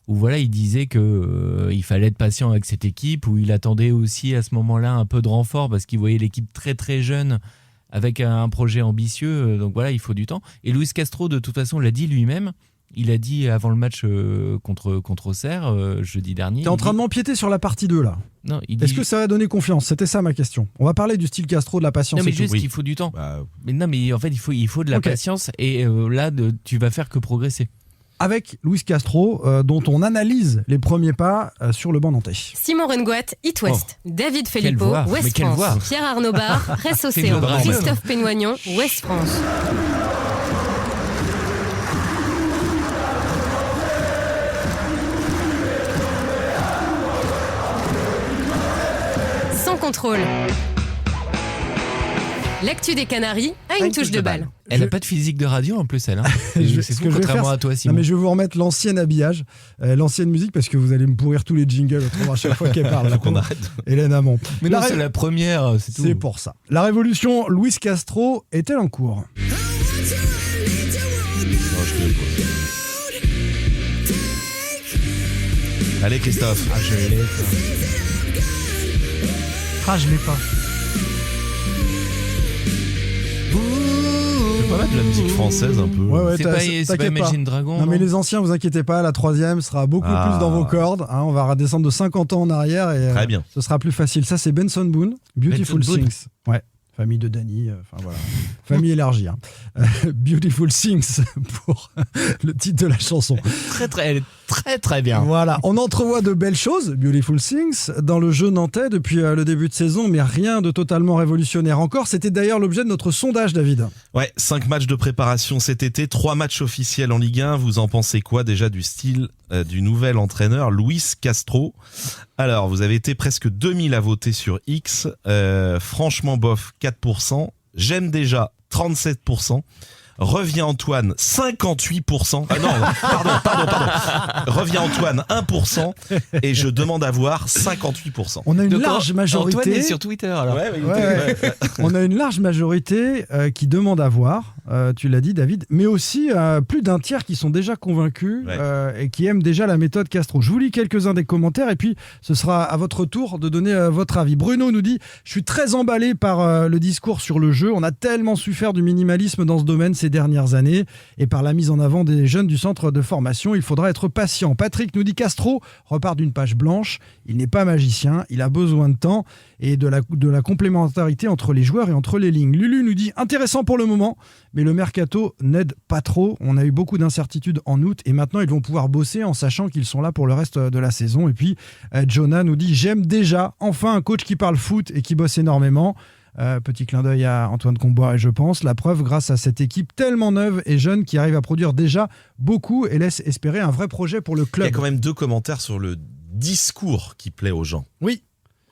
voilà, il disait que il fallait être patient avec cette équipe. Où il attendait aussi à ce moment-là un peu de renfort parce qu'il voyait l'équipe très très jeune avec un projet ambitieux. Donc voilà, il faut du temps. Et Luis Castro, de toute façon, l'a dit lui-même. Il a dit avant le match contre Auxerre, jeudi dernier.
T'es en train de m'empiéter sur la partie 2 là.
Non,
Est-ce que ça va donner confiance ? C'était ça ma question. On va parler du style Castro, de la patience.
Non, mais
et
juste
tout.
qu'il faut du temps. Mais en fait, il faut de la patience et là, tu vas faire que progresser.
Avec Luis Castro, dont on analyse les premiers pas sur le banc nantais.
Simon Rengoat, It West. David Filippo,
voix.
Ouest
Mais quelle
France.
voix.
Pierre Arnaud Barre, Resse Océan.
Bravo.
Christophe Pénoignon, Ouest France. Sans contrôle. L'actu des Canaries a une touche de balle.
Elle n'a pas de physique de radio en plus, elle. Hein. C'est fou, contrairement à toi, Simon.
Non, mais je vais vous remettre l'ancien habillage, l'ancienne musique, parce que vous allez me pourrir tous les jingles à chaque fois qu'elle parle.
Faut qu'on arrête.
Hélène Hamon.
Mais non, c'est la première, c'est tout.
C'est pour ça. La révolution Luis Castro est-elle en cours ?
Allez Christophe.
Je l'ai.
Je l'ai pas.
C'est pas mal de la musique française un peu.
Ouais,
C'est pas Imagine Dragon.
Non, mais les anciens, vous inquiétez pas, la 3e sera beaucoup plus dans vos cordes. Hein, on va redescendre de 50 ans en arrière et
Très bien.
Ce sera plus facile. Ça, c'est Benson Boone, Beautiful
Benson Boone.
Things. Ouais. Famille de Danny, enfin voilà, famille élargie. Hein. Beautiful Things pour le titre de la chanson.
Elle est très très bien.
Voilà, on entrevoit de belles choses, Beautiful Things, dans le jeu nantais depuis le début de saison, mais rien de totalement révolutionnaire encore. C'était d'ailleurs l'objet de notre sondage, David.
Ouais, 5 matchs de préparation cet été, 3 matchs officiels en Ligue 1. Vous en pensez quoi déjà du style du nouvel entraîneur Luis Castro? Alors, vous avez été presque 2000 à voter sur X. Franchement bof, 4%. J'aime déjà, 37%. Revient Antoine, 58%. Ah non, pardon. Revient Antoine, 1%. Et je demande à voir 58%.
On a une large majorité.
Antoine est sur Twitter alors.
Ouais. On a une large majorité qui demande à voir, tu l'as dit David, mais aussi plus d'un tiers qui sont déjà convaincus et qui aiment déjà la méthode Castro. Je vous lis quelques-uns des commentaires et puis ce sera à votre tour de donner votre avis. Bruno nous dit « Je suis très emballé par le discours sur le jeu. On a tellement su faire du minimalisme dans ce domaine ces dernières années et par la mise en avant des jeunes du centre de formation. Il faudra être patient. Patrick nous dit Castro repart d'une page blanche. Il n'est pas magicien, il a besoin de temps et de la complémentarité entre les joueurs et entre les lignes. Lulu nous dit intéressant pour le moment, mais le mercato n'aide pas trop. On a eu beaucoup d'incertitudes en août et maintenant ils vont pouvoir bosser en sachant qu'ils sont là pour le reste de la saison. Et puis Jonah nous dit j'aime déjà enfin un coach qui parle foot et qui bosse énormément. Petit clin d'œil à Antoine Kombouaré, je pense. La preuve grâce à cette équipe tellement neuve et jeune qui arrive à produire déjà beaucoup et laisse espérer un vrai projet pour le club.
Il y a quand même 2 commentaires sur le discours qui plaît aux gens.
Oui.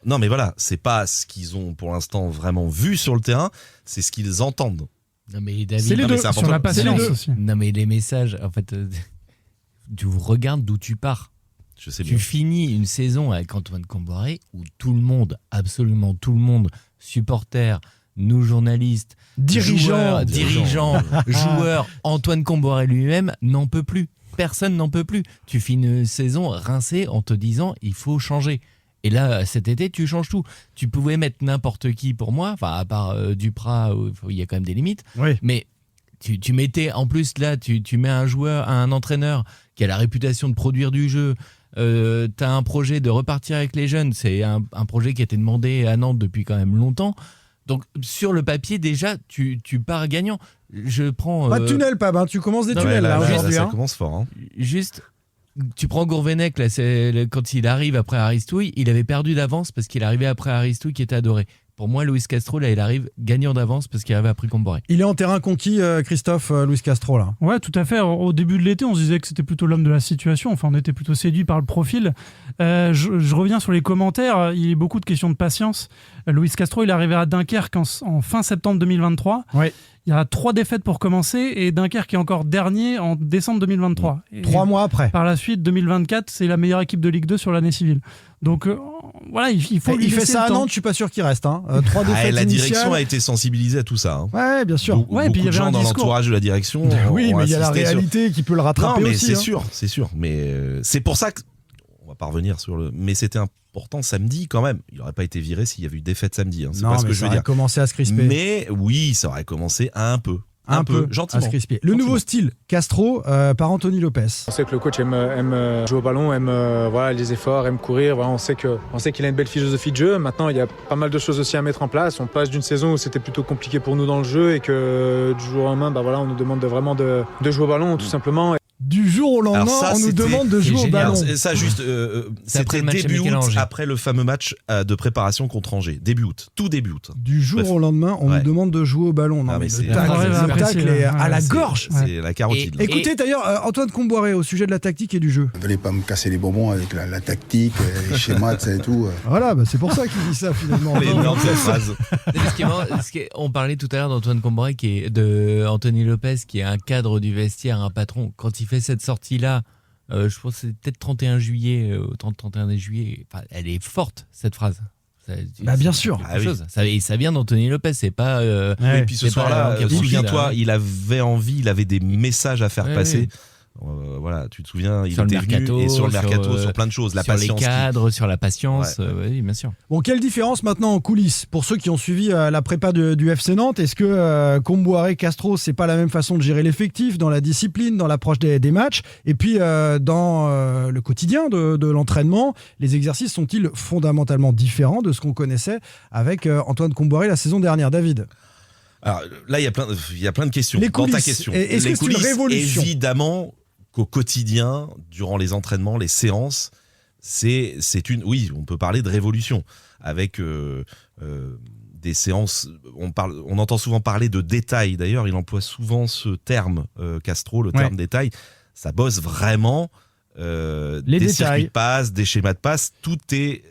Non mais voilà, c'est pas ce qu'ils ont pour l'instant vraiment vu sur le terrain, c'est ce qu'ils entendent.
Non mais David,
c'est les deux,
sur la patience aussi.
Non mais les messages, en fait, tu regardes d'où tu pars.
Je sais
tu
bien.
finis une saison avec Antoine Kombouaré où tout le monde, absolument tout le monde, supporters, nous journalistes, dirigeants, joueurs, Antoine Kombouaré lui-même n'en peut plus. Personne n'en peut plus. Tu finis une saison rincée en te disant il faut changer. Et là, cet été, tu changes tout. Tu pouvais mettre n'importe qui pour moi, enfin à part Duprat, il y a quand même des limites.
Oui.
Mais tu mettais, en plus là, tu mets un entraîneur qui a la réputation de produire du jeu. T'as un projet de repartir avec les jeunes. C'est un projet qui a été demandé à Nantes depuis quand même longtemps. Donc sur le papier déjà, tu pars gagnant. Je prends.
Pas de tunnel, Pab, hein. Tu commences des tunnels là aujourd'hui.
Ça commence fort. Hein.
Juste. Tu prends Gourvenec, là, quand il arrive après Aristouille, il avait perdu d'avance parce qu'il arrivait après Aristouille qui était adoré. Pour moi, Luis Castro, là, il arrive gagnant d'avance parce qu'il arrive après Kombouaré.
Il est en terrain conquis, Christophe, Luis Castro, là.
Ouais, tout à fait. Au début de l'été, on se disait que c'était plutôt l'homme de la situation. Enfin, on était plutôt séduit par le profil. Je reviens sur les commentaires. Il y a beaucoup de questions de patience. Luis Castro, il est arrivé à Dunkerque en fin septembre 2023.
Ouais.
Il y a 3 défaites pour commencer et Dunkerque est encore dernier en décembre 2023. Et
3 mois après.
Par la suite, 2024, c'est la meilleure équipe de Ligue 2 sur l'année civile. Donc voilà, il faut lui
il fait
laisser
ça
le
à
temps.
Nantes, je suis pas sûr qu'il reste. 3 défaites
La direction
initiales.
a été sensibilisée à tout ça. Hein.
Ouais, bien sûr.
Beaucoup
et puis il y
de
avait
gens
un
dans
discours.
l'entourage de la direction.
Oui,
ont
mais il y a la
insisté
réalité qui peut le rattraper
non, mais
aussi.
c'est sûr. Mais c'est pour ça que on va pas revenir sur le. Mais c'était important samedi quand même. Il aurait pas été viré s'il y avait eu défaite samedi. Hein. C'est pas ce que je veux dire.
Commencé à se crisper.
Mais oui, ça aurait commencé un peu. Un peu, gentiment.
À se crisper. Le nouveau style, Castro, par Anthony Lopez.
On sait que le coach aime jouer au ballon, aime les efforts, aime courir. Voilà, on sait qu'il a une belle philosophie de jeu. Maintenant, il y a pas mal de choses aussi à mettre en place. On passe d'une saison où c'était plutôt compliqué pour nous dans le jeu et que du jour au lendemain, on nous demande vraiment de jouer au ballon, tout simplement.
Du jour au lendemain, on nous demande de jouer au ballon.
Ça, juste, c'était début août, après le fameux match de préparation contre Angers. Début août, tout début août.
Du jour au lendemain, on nous demande de jouer au ballon. Non, mais le tacle est à la gorge.
C'est la carotide.
Écoutez d'ailleurs, Antoine Kombouaré, au sujet de la tactique et du jeu.
Ne voulez pas me casser les bonbons avec la tactique, les schémas, et tout.
Voilà, c'est pour ça qu'il dit ça finalement.
Énorme cette phrase.
On parlait tout à l'heure d'Antoine Kombouaré, de Anthony Lopez, qui est un cadre du vestiaire, un patron. Quand il fait cette sortie-là, je pense que c'est peut-être 31 juillet, 31 juillet, enfin, elle est forte cette phrase.
Bien sûr.
Ça vient d'Anthony Lopez, c'est pas.
Et puis ce soir-là, souviens-toi, il avait envie, il avait des messages à faire passer. Voilà, tu te souviens, il était venu et sur le mercato, sur plein de choses, la patience,
les cadres, sur la patience, oui, bien sûr.
Bon, quelle différence maintenant en coulisses pour ceux qui ont suivi la prépa du FC Nantes? Est-ce que Kombouaré, Castro, c'est pas la même façon de gérer l'effectif, dans la discipline, dans l'approche des matchs, et puis dans le quotidien de l'entraînement, les exercices sont-ils fondamentalement différents de ce qu'on connaissait avec Antoine Kombouaré la saison dernière, David?
Alors là, il y a plein de questions.
Les coulisses,
dans ta question.
Est-ce que c'est une révolution?
Évidemment qu'au quotidien, durant les entraînements, les séances, oui, on peut parler de révolution avec des séances. On entend souvent parler de détails. D'ailleurs, il emploie souvent ce terme, Castro, le terme détail. Ça bosse vraiment des circuits de passe, des schémas de passe. Tout est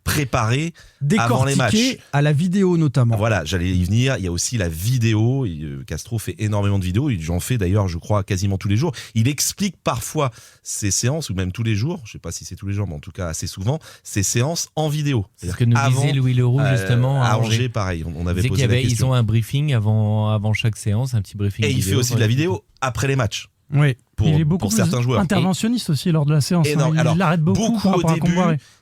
préparé avant les matchs.
À la vidéo notamment.
Voilà, j'allais y venir. Il y a aussi la vidéo. Castro fait énormément de vidéos. Il en fait d'ailleurs, je crois, quasiment tous les jours. Il explique parfois ses séances, ou même tous les jours. Je ne sais pas si c'est tous les jours, mais en tout cas assez souvent, ses séances en vidéo.
C'est ce que nous disait Louis Leroux justement.
À Angers, pareil. On avait posé la question.
Ils ont un briefing avant chaque séance, un petit briefing.
Et il fait aussi de la vidéo après les matchs.
Oui.
Il est beaucoup
pour certains joueurs.
Interventionniste aussi lors de la séance. Il l'arrête beaucoup
au début.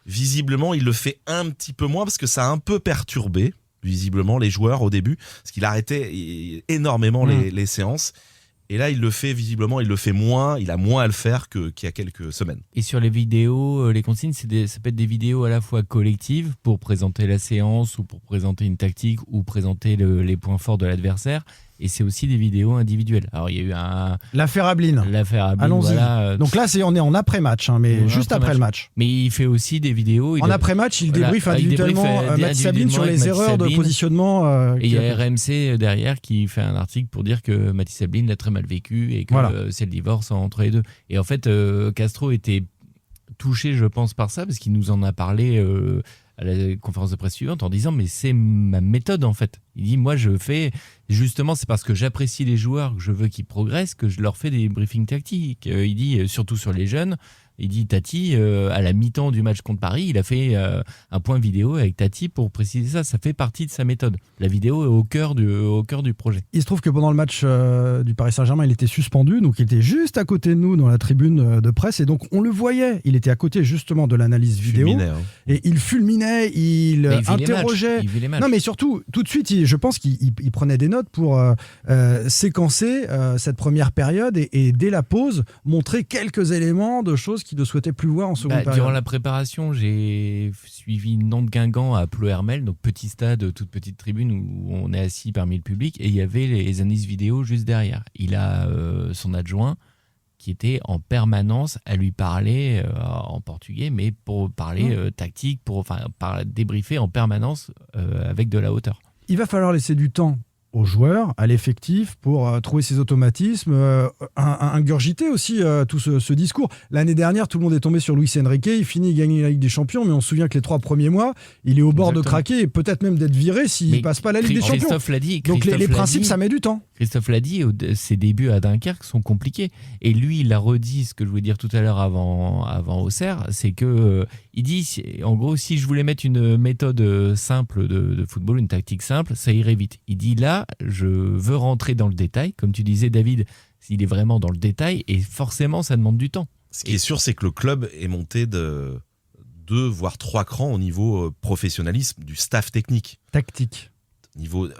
Visiblement, il le fait un petit peu moins parce que ça a un peu perturbé. visiblement, les joueurs au début, parce qu'il arrêtait énormément les séances. Et là, il le fait visiblement, il le fait moins, il a moins à le faire qu'il y a quelques semaines.
Et sur les vidéos, les consignes, ça peut être des vidéos à la fois collectives pour présenter la séance ou pour présenter une tactique ou présenter les points forts de l'adversaire. Et c'est aussi des vidéos individuelles. Alors, il y a eu
l'affaire Ablin.
Allons-y. Voilà.
Donc là, on est en après-match, mais juste après le match.
Mais il fait aussi des vidéos.
En après-match, il débriefe individuellement Mathis Ablin sur les erreurs de positionnement.
Et il y a RMC derrière qui fait un article pour dire que Mathis Ablin l'a très mal vécu et que c'est le divorce entre les deux. Et en fait, Castro était touché, je pense, par ça, parce qu'il nous en a parlé à la conférence de presse suivante en disant mais c'est ma méthode en fait. Il dit moi je fais justement, c'est parce que j'apprécie les joueurs, que je veux qu'ils progressent, que je leur fais des briefings tactiques. Il dit surtout sur les jeunes. Il dit Tati, à la mi-temps du match contre Paris, il a fait un point vidéo avec Tati pour préciser ça. Ça fait partie de sa méthode. La vidéo est au cœur du projet.
Il se trouve que pendant le match du Paris Saint-Germain, il était suspendu. Donc il était juste à côté de nous dans la tribune de presse. Et donc on le voyait. Il était à côté justement de l'analyse vidéo. Et il fulminait, il interrogeait.
Il vit les matchs.
Non mais surtout, tout de suite, je pense qu'il prenait des notes pour séquencer cette première période et dès la pause, montrer quelques éléments de choses qu'il ne souhaitait plus voir en seconde période.
Durant la préparation, j'ai suivi Nantes-Guingamp à Pleu-Hermel, donc petit stade, toute petite tribune où on est assis parmi le public, et il y avait les analyses vidéo juste derrière. Il a son adjoint qui était en permanence à lui parler en portugais, mais pour parler tactique, pour débriefer en permanence avec de la hauteur.
Il va falloir laisser du temps aux joueurs, à l'effectif, pour trouver ses automatismes, ingurgiter aussi tout ce discours. L'année dernière, tout le monde est tombé sur Luis Enrique, il finit, il gagne la Ligue des Champions, mais on se souvient que les 3 premiers mois, il est au bord de craquer et peut-être même d'être viré s'il ne passe pas la Ligue des Champions.
Christophe l'a dit.
Donc les principes, ça met du temps.
Christophe l'a dit, ses débuts à Dunkerque sont compliqués. Et lui, il a redit ce que je voulais dire tout à l'heure avant Auxerre, c'est que il dit, en gros, si je voulais mettre une méthode simple de football, une tactique simple, ça irait vite. Il dit là, je veux rentrer dans le détail. Comme tu disais, David, il est vraiment dans le détail et forcément, ça demande du temps.
Ce qui est sûr, c'est que le club est monté de 2 voire 3 crans au niveau professionnalisme du staff technique.
Tactique.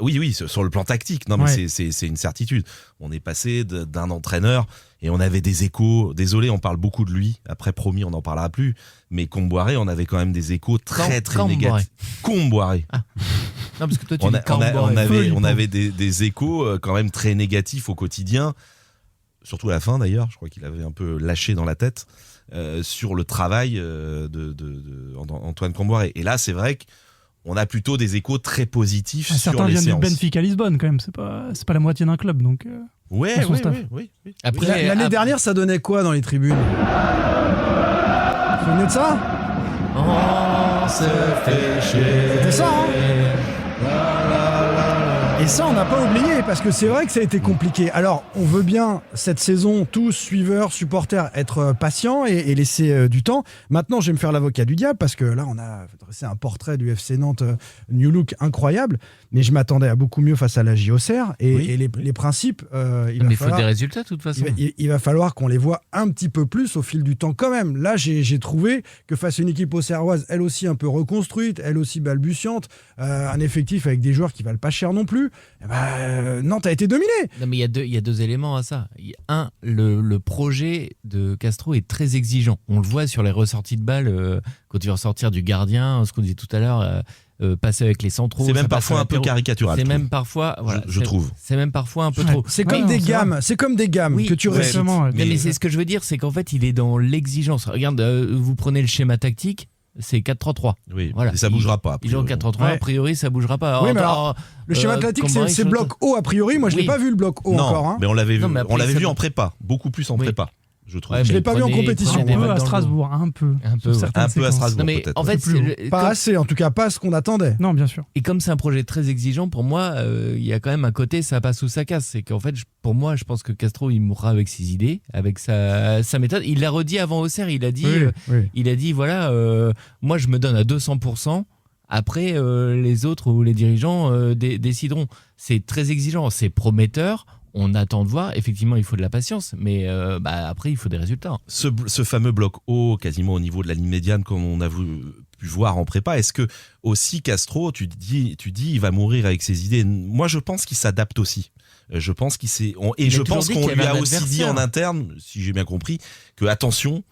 Oui, sur le plan tactique. Non, mais c'est une certitude. On est passé d'un entraîneur et on avait des échos. Désolé, on parle beaucoup de lui. Après, promis, on n'en parlera plus. Mais Comboiré, on avait quand même des échos très négatifs. Comboiré.
Ah. Non, parce que toi, tu
on avait des échos quand même très négatifs au quotidien. Surtout à la fin, d'ailleurs. Je crois qu'il avait un peu lâché dans la tête sur le travail d'Antoine Comboiré. Et là, c'est vrai que on a plutôt des échos très positifs sur les séances.
Certains viennent du Benfica Lisbonne quand même, c'est pas la moitié d'un club donc.
Oui.
Après, l'année dernière, ça donnait quoi dans les tribunes? Vous vous souvenez de ça?
On se fait chier.
C'était ça, hein? Et ça, on n'a pas oublié, parce que c'est vrai que ça a été compliqué. Alors, on veut bien, cette saison, tous, suiveurs, supporters, être patients et laisser du temps. Maintenant, je vais me faire l'avocat du diable, parce que là, on a dressé un portrait du FC Nantes New Look incroyable, mais je m'attendais à beaucoup mieux face à la Auxerre. Et les principes,
il faut des résultats, de toute façon.
Il va falloir qu'on les voit un petit peu plus au fil du temps quand même. Là, j'ai trouvé que face à une équipe auxerroise, elle aussi un peu reconstruite, elle aussi balbutiante, un effectif avec des joueurs qui valent pas cher non plus, Nantes a été dominé.
Non, mais il y a 2 éléments à ça. Le projet de Castro est très exigeant. On le voit sur les ressorties de balles, quand il va ressortir du gardien, ce qu'on disait tout à l'heure, passer avec les centraux.
C'est même parfois un peu caricatural.
C'est même parfois,
je trouve.
C'est même parfois un peu trop.
C'est comme des gammes. C'est comme des gammes que tu récites.
Mais c'est ce que je veux dire, c'est qu'en fait, il est dans l'exigence. Regarde, vous prenez le schéma tactique. C'est 4-3-3.
Oui, et ça bougera pas.
Ils ont 4-3-3, a priori ça bougera pas.
Oui, mais alors, le schéma tactique, c'est bloc haut a priori. Moi, je l'ai pas vu le bloc haut encore. Hein.
Mais on l'avait vu en prépa, beaucoup plus en prépa. Je trouve.
Je l'ai pas vu en compétition.
Un peu à Strasbourg, un peu
à Strasbourg, peut-être.
En fait,
pas assez, en tout cas pas ce qu'on attendait.
Non, bien sûr.
Et comme c'est un projet très exigeant, pour moi, il y a quand même un côté ça passe ou ça casse. C'est qu'en fait, pour moi, je pense que Castro, il mourra avec ses idées, avec sa méthode. Il l'a redit avant Auxerre. Il a dit, voilà, moi, je me donne à 200%. Après, les autres ou les dirigeants décideront. C'est très exigeant, c'est prometteur. On attend de voir. Effectivement, il faut de la patience, mais après, il faut des résultats.
Ce fameux bloc haut, quasiment au niveau de la ligne médiane, comme on a pu voir en prépa. Est-ce que aussi Castro, tu dis, il va mourir avec ses idées. Moi, je pense qu'il s'adapte aussi. Je pense qu'il s'est, et je pense qu'on lui a aussi dit en interne, si j'ai bien compris, que attention.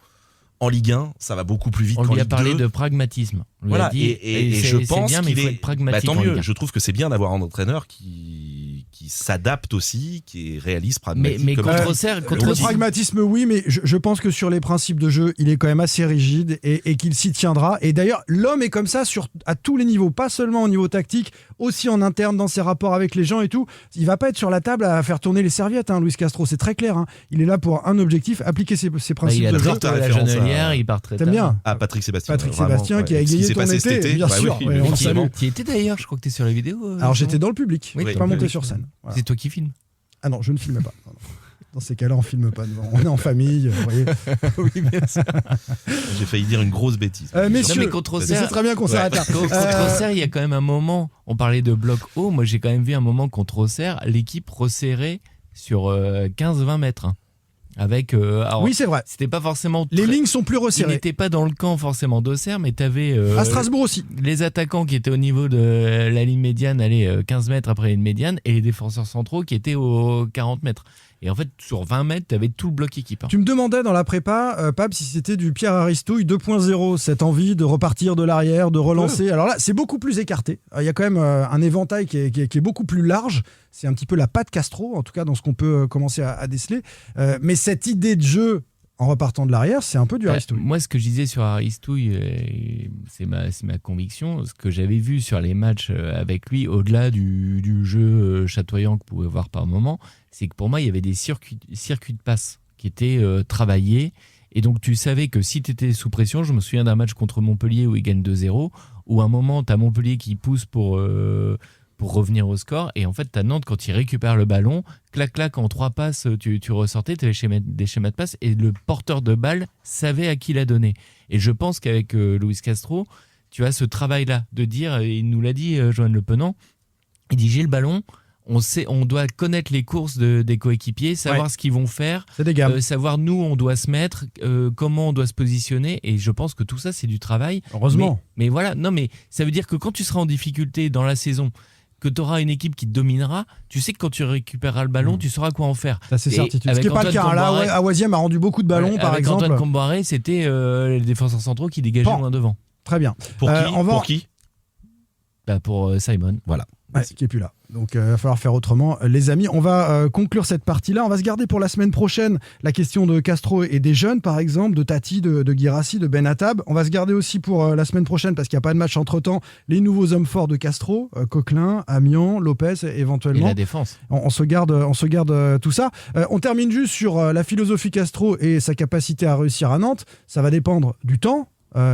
En Ligue 1, ça va beaucoup plus vite qu'en Ligue 2.
On lui a parlé de pragmatisme.
Voilà,
dit,
et je pense
bien,
qu'il est
pragmatique.
tant mieux. Je trouve que c'est bien d'avoir un entraîneur qui s'adapte aussi, qui est réaliste, pragmatique.
Mais contre Auxerre,
le pragmatisme, oui, mais je pense que sur les principes de jeu, il est quand même assez rigide et qu'il s'y tiendra. Et d'ailleurs, l'homme est comme ça à tous les niveaux, pas seulement au niveau tactique, aussi en interne dans ses rapports avec les gens et tout. Il va pas être sur la table à faire tourner les serviettes, Luis Castro. C'est très clair. Il est là pour un objectif, appliquer ses principes de jeu.
Il part très tard.
T'aimes bien
Patrick Sébastien.
Patrick Sébastien qui a égayé ton été, bien sûr. On le salue.
Tu étais d'ailleurs, je crois que tu es sur la vidéo.
Alors j'étais dans le public, je suis pas monté sur scène.
Voilà. C'est toi qui filmes.
Ah non, je ne filme pas. Non. Dans ces cas-là, on filme pas devant. On est en famille, vous voyez.
Oui, bien sûr.
J'ai failli dire une grosse bêtise.
Messieurs, c'est très bien qu'on s'arrête là.
Contre Auxerre, il y a quand même un moment, on parlait de bloc haut, moi j'ai quand même vu un moment contre Auxerre, l'équipe resserrée sur 15-20 mètres. Avec,
oui, c'est vrai.
C'était pas forcément.
Les lignes sont plus resserrées.
Il n'était pas dans le camp forcément d'Auxerre, mais tu avais.
À Strasbourg aussi.
Les attaquants qui étaient au niveau de la ligne médiane, 15 mètres après la ligne médiane, et les défenseurs centraux qui étaient aux 40 mètres. Et en fait, sur 20 mètres, tu avais tout le bloc équipe.
Tu me demandais dans la prépa, Pab, si c'était du Pierre Aristouille 2.0, cette envie de repartir de l'arrière, de relancer. Alors là, c'est beaucoup plus écarté. Il y a quand même un éventail qui est beaucoup plus large. C'est un petit peu la patte Castro, en tout cas dans ce qu'on peut commencer à déceler. Mais cette idée de jeu en repartant de l'arrière, c'est un peu du Aristouille.
Moi, ce que je disais sur Aristouille, c'est ma conviction. Ce que j'avais vu sur les matchs avec lui, au-delà du jeu chatoyant que vous pouvez voir par moment, c'est que pour moi, il y avait des circuits de passe qui étaient travaillés. Et donc, tu savais que si tu étais sous pression, je me souviens d'un match contre Montpellier où ils gagnent 2-0, où à un moment, tu as Montpellier qui pousse pour revenir au score. Et en fait, tu as Nantes, quand il récupère le ballon, clac, en 3 passes, tu ressortais, tu avais des schémas de passe, et le porteur de balle savait à qui la donner. Et je pense qu'avec Luis Castro, tu as ce travail-là de dire, et il nous l'a dit, Johan Le Penant, il dit, j'ai le ballon, on doit connaître les courses des coéquipiers, savoir ce qu'ils vont faire, savoir nous on doit se mettre, comment on doit se positionner, et je pense que tout ça c'est du travail.
Heureusement.
Mais voilà, non mais ça veut dire que quand tu seras en difficulté dans la saison, que tu auras une équipe qui te dominera, tu sais que quand tu récupéreras le ballon, tu sauras quoi en faire.
Ça c'est certitude. Ce qui n'est pas le cas. Là, Awaziem a rendu beaucoup de ballons par exemple.
Antoine Comboiré, c'était les défenseurs centraux qui dégageaient loin devant.
Très bien.
Pour qui
Pour Simon.
Voilà.
Qui est plus là. Donc il va falloir faire autrement. Les amis, on va conclure cette partie-là. On va se garder pour la semaine prochaine la question de Castro et des jeunes, par exemple, de Tati, de Guirassy, de Benatab. On va se garder aussi pour la semaine prochaine, parce qu'il n'y a pas de match entre-temps, les nouveaux hommes forts de Castro, Coquelin, Amiens, Lopez éventuellement.
Et la défense.
On se garde tout ça. On termine juste sur la philosophie Castro et sa capacité à réussir à Nantes. Ça va dépendre du temps.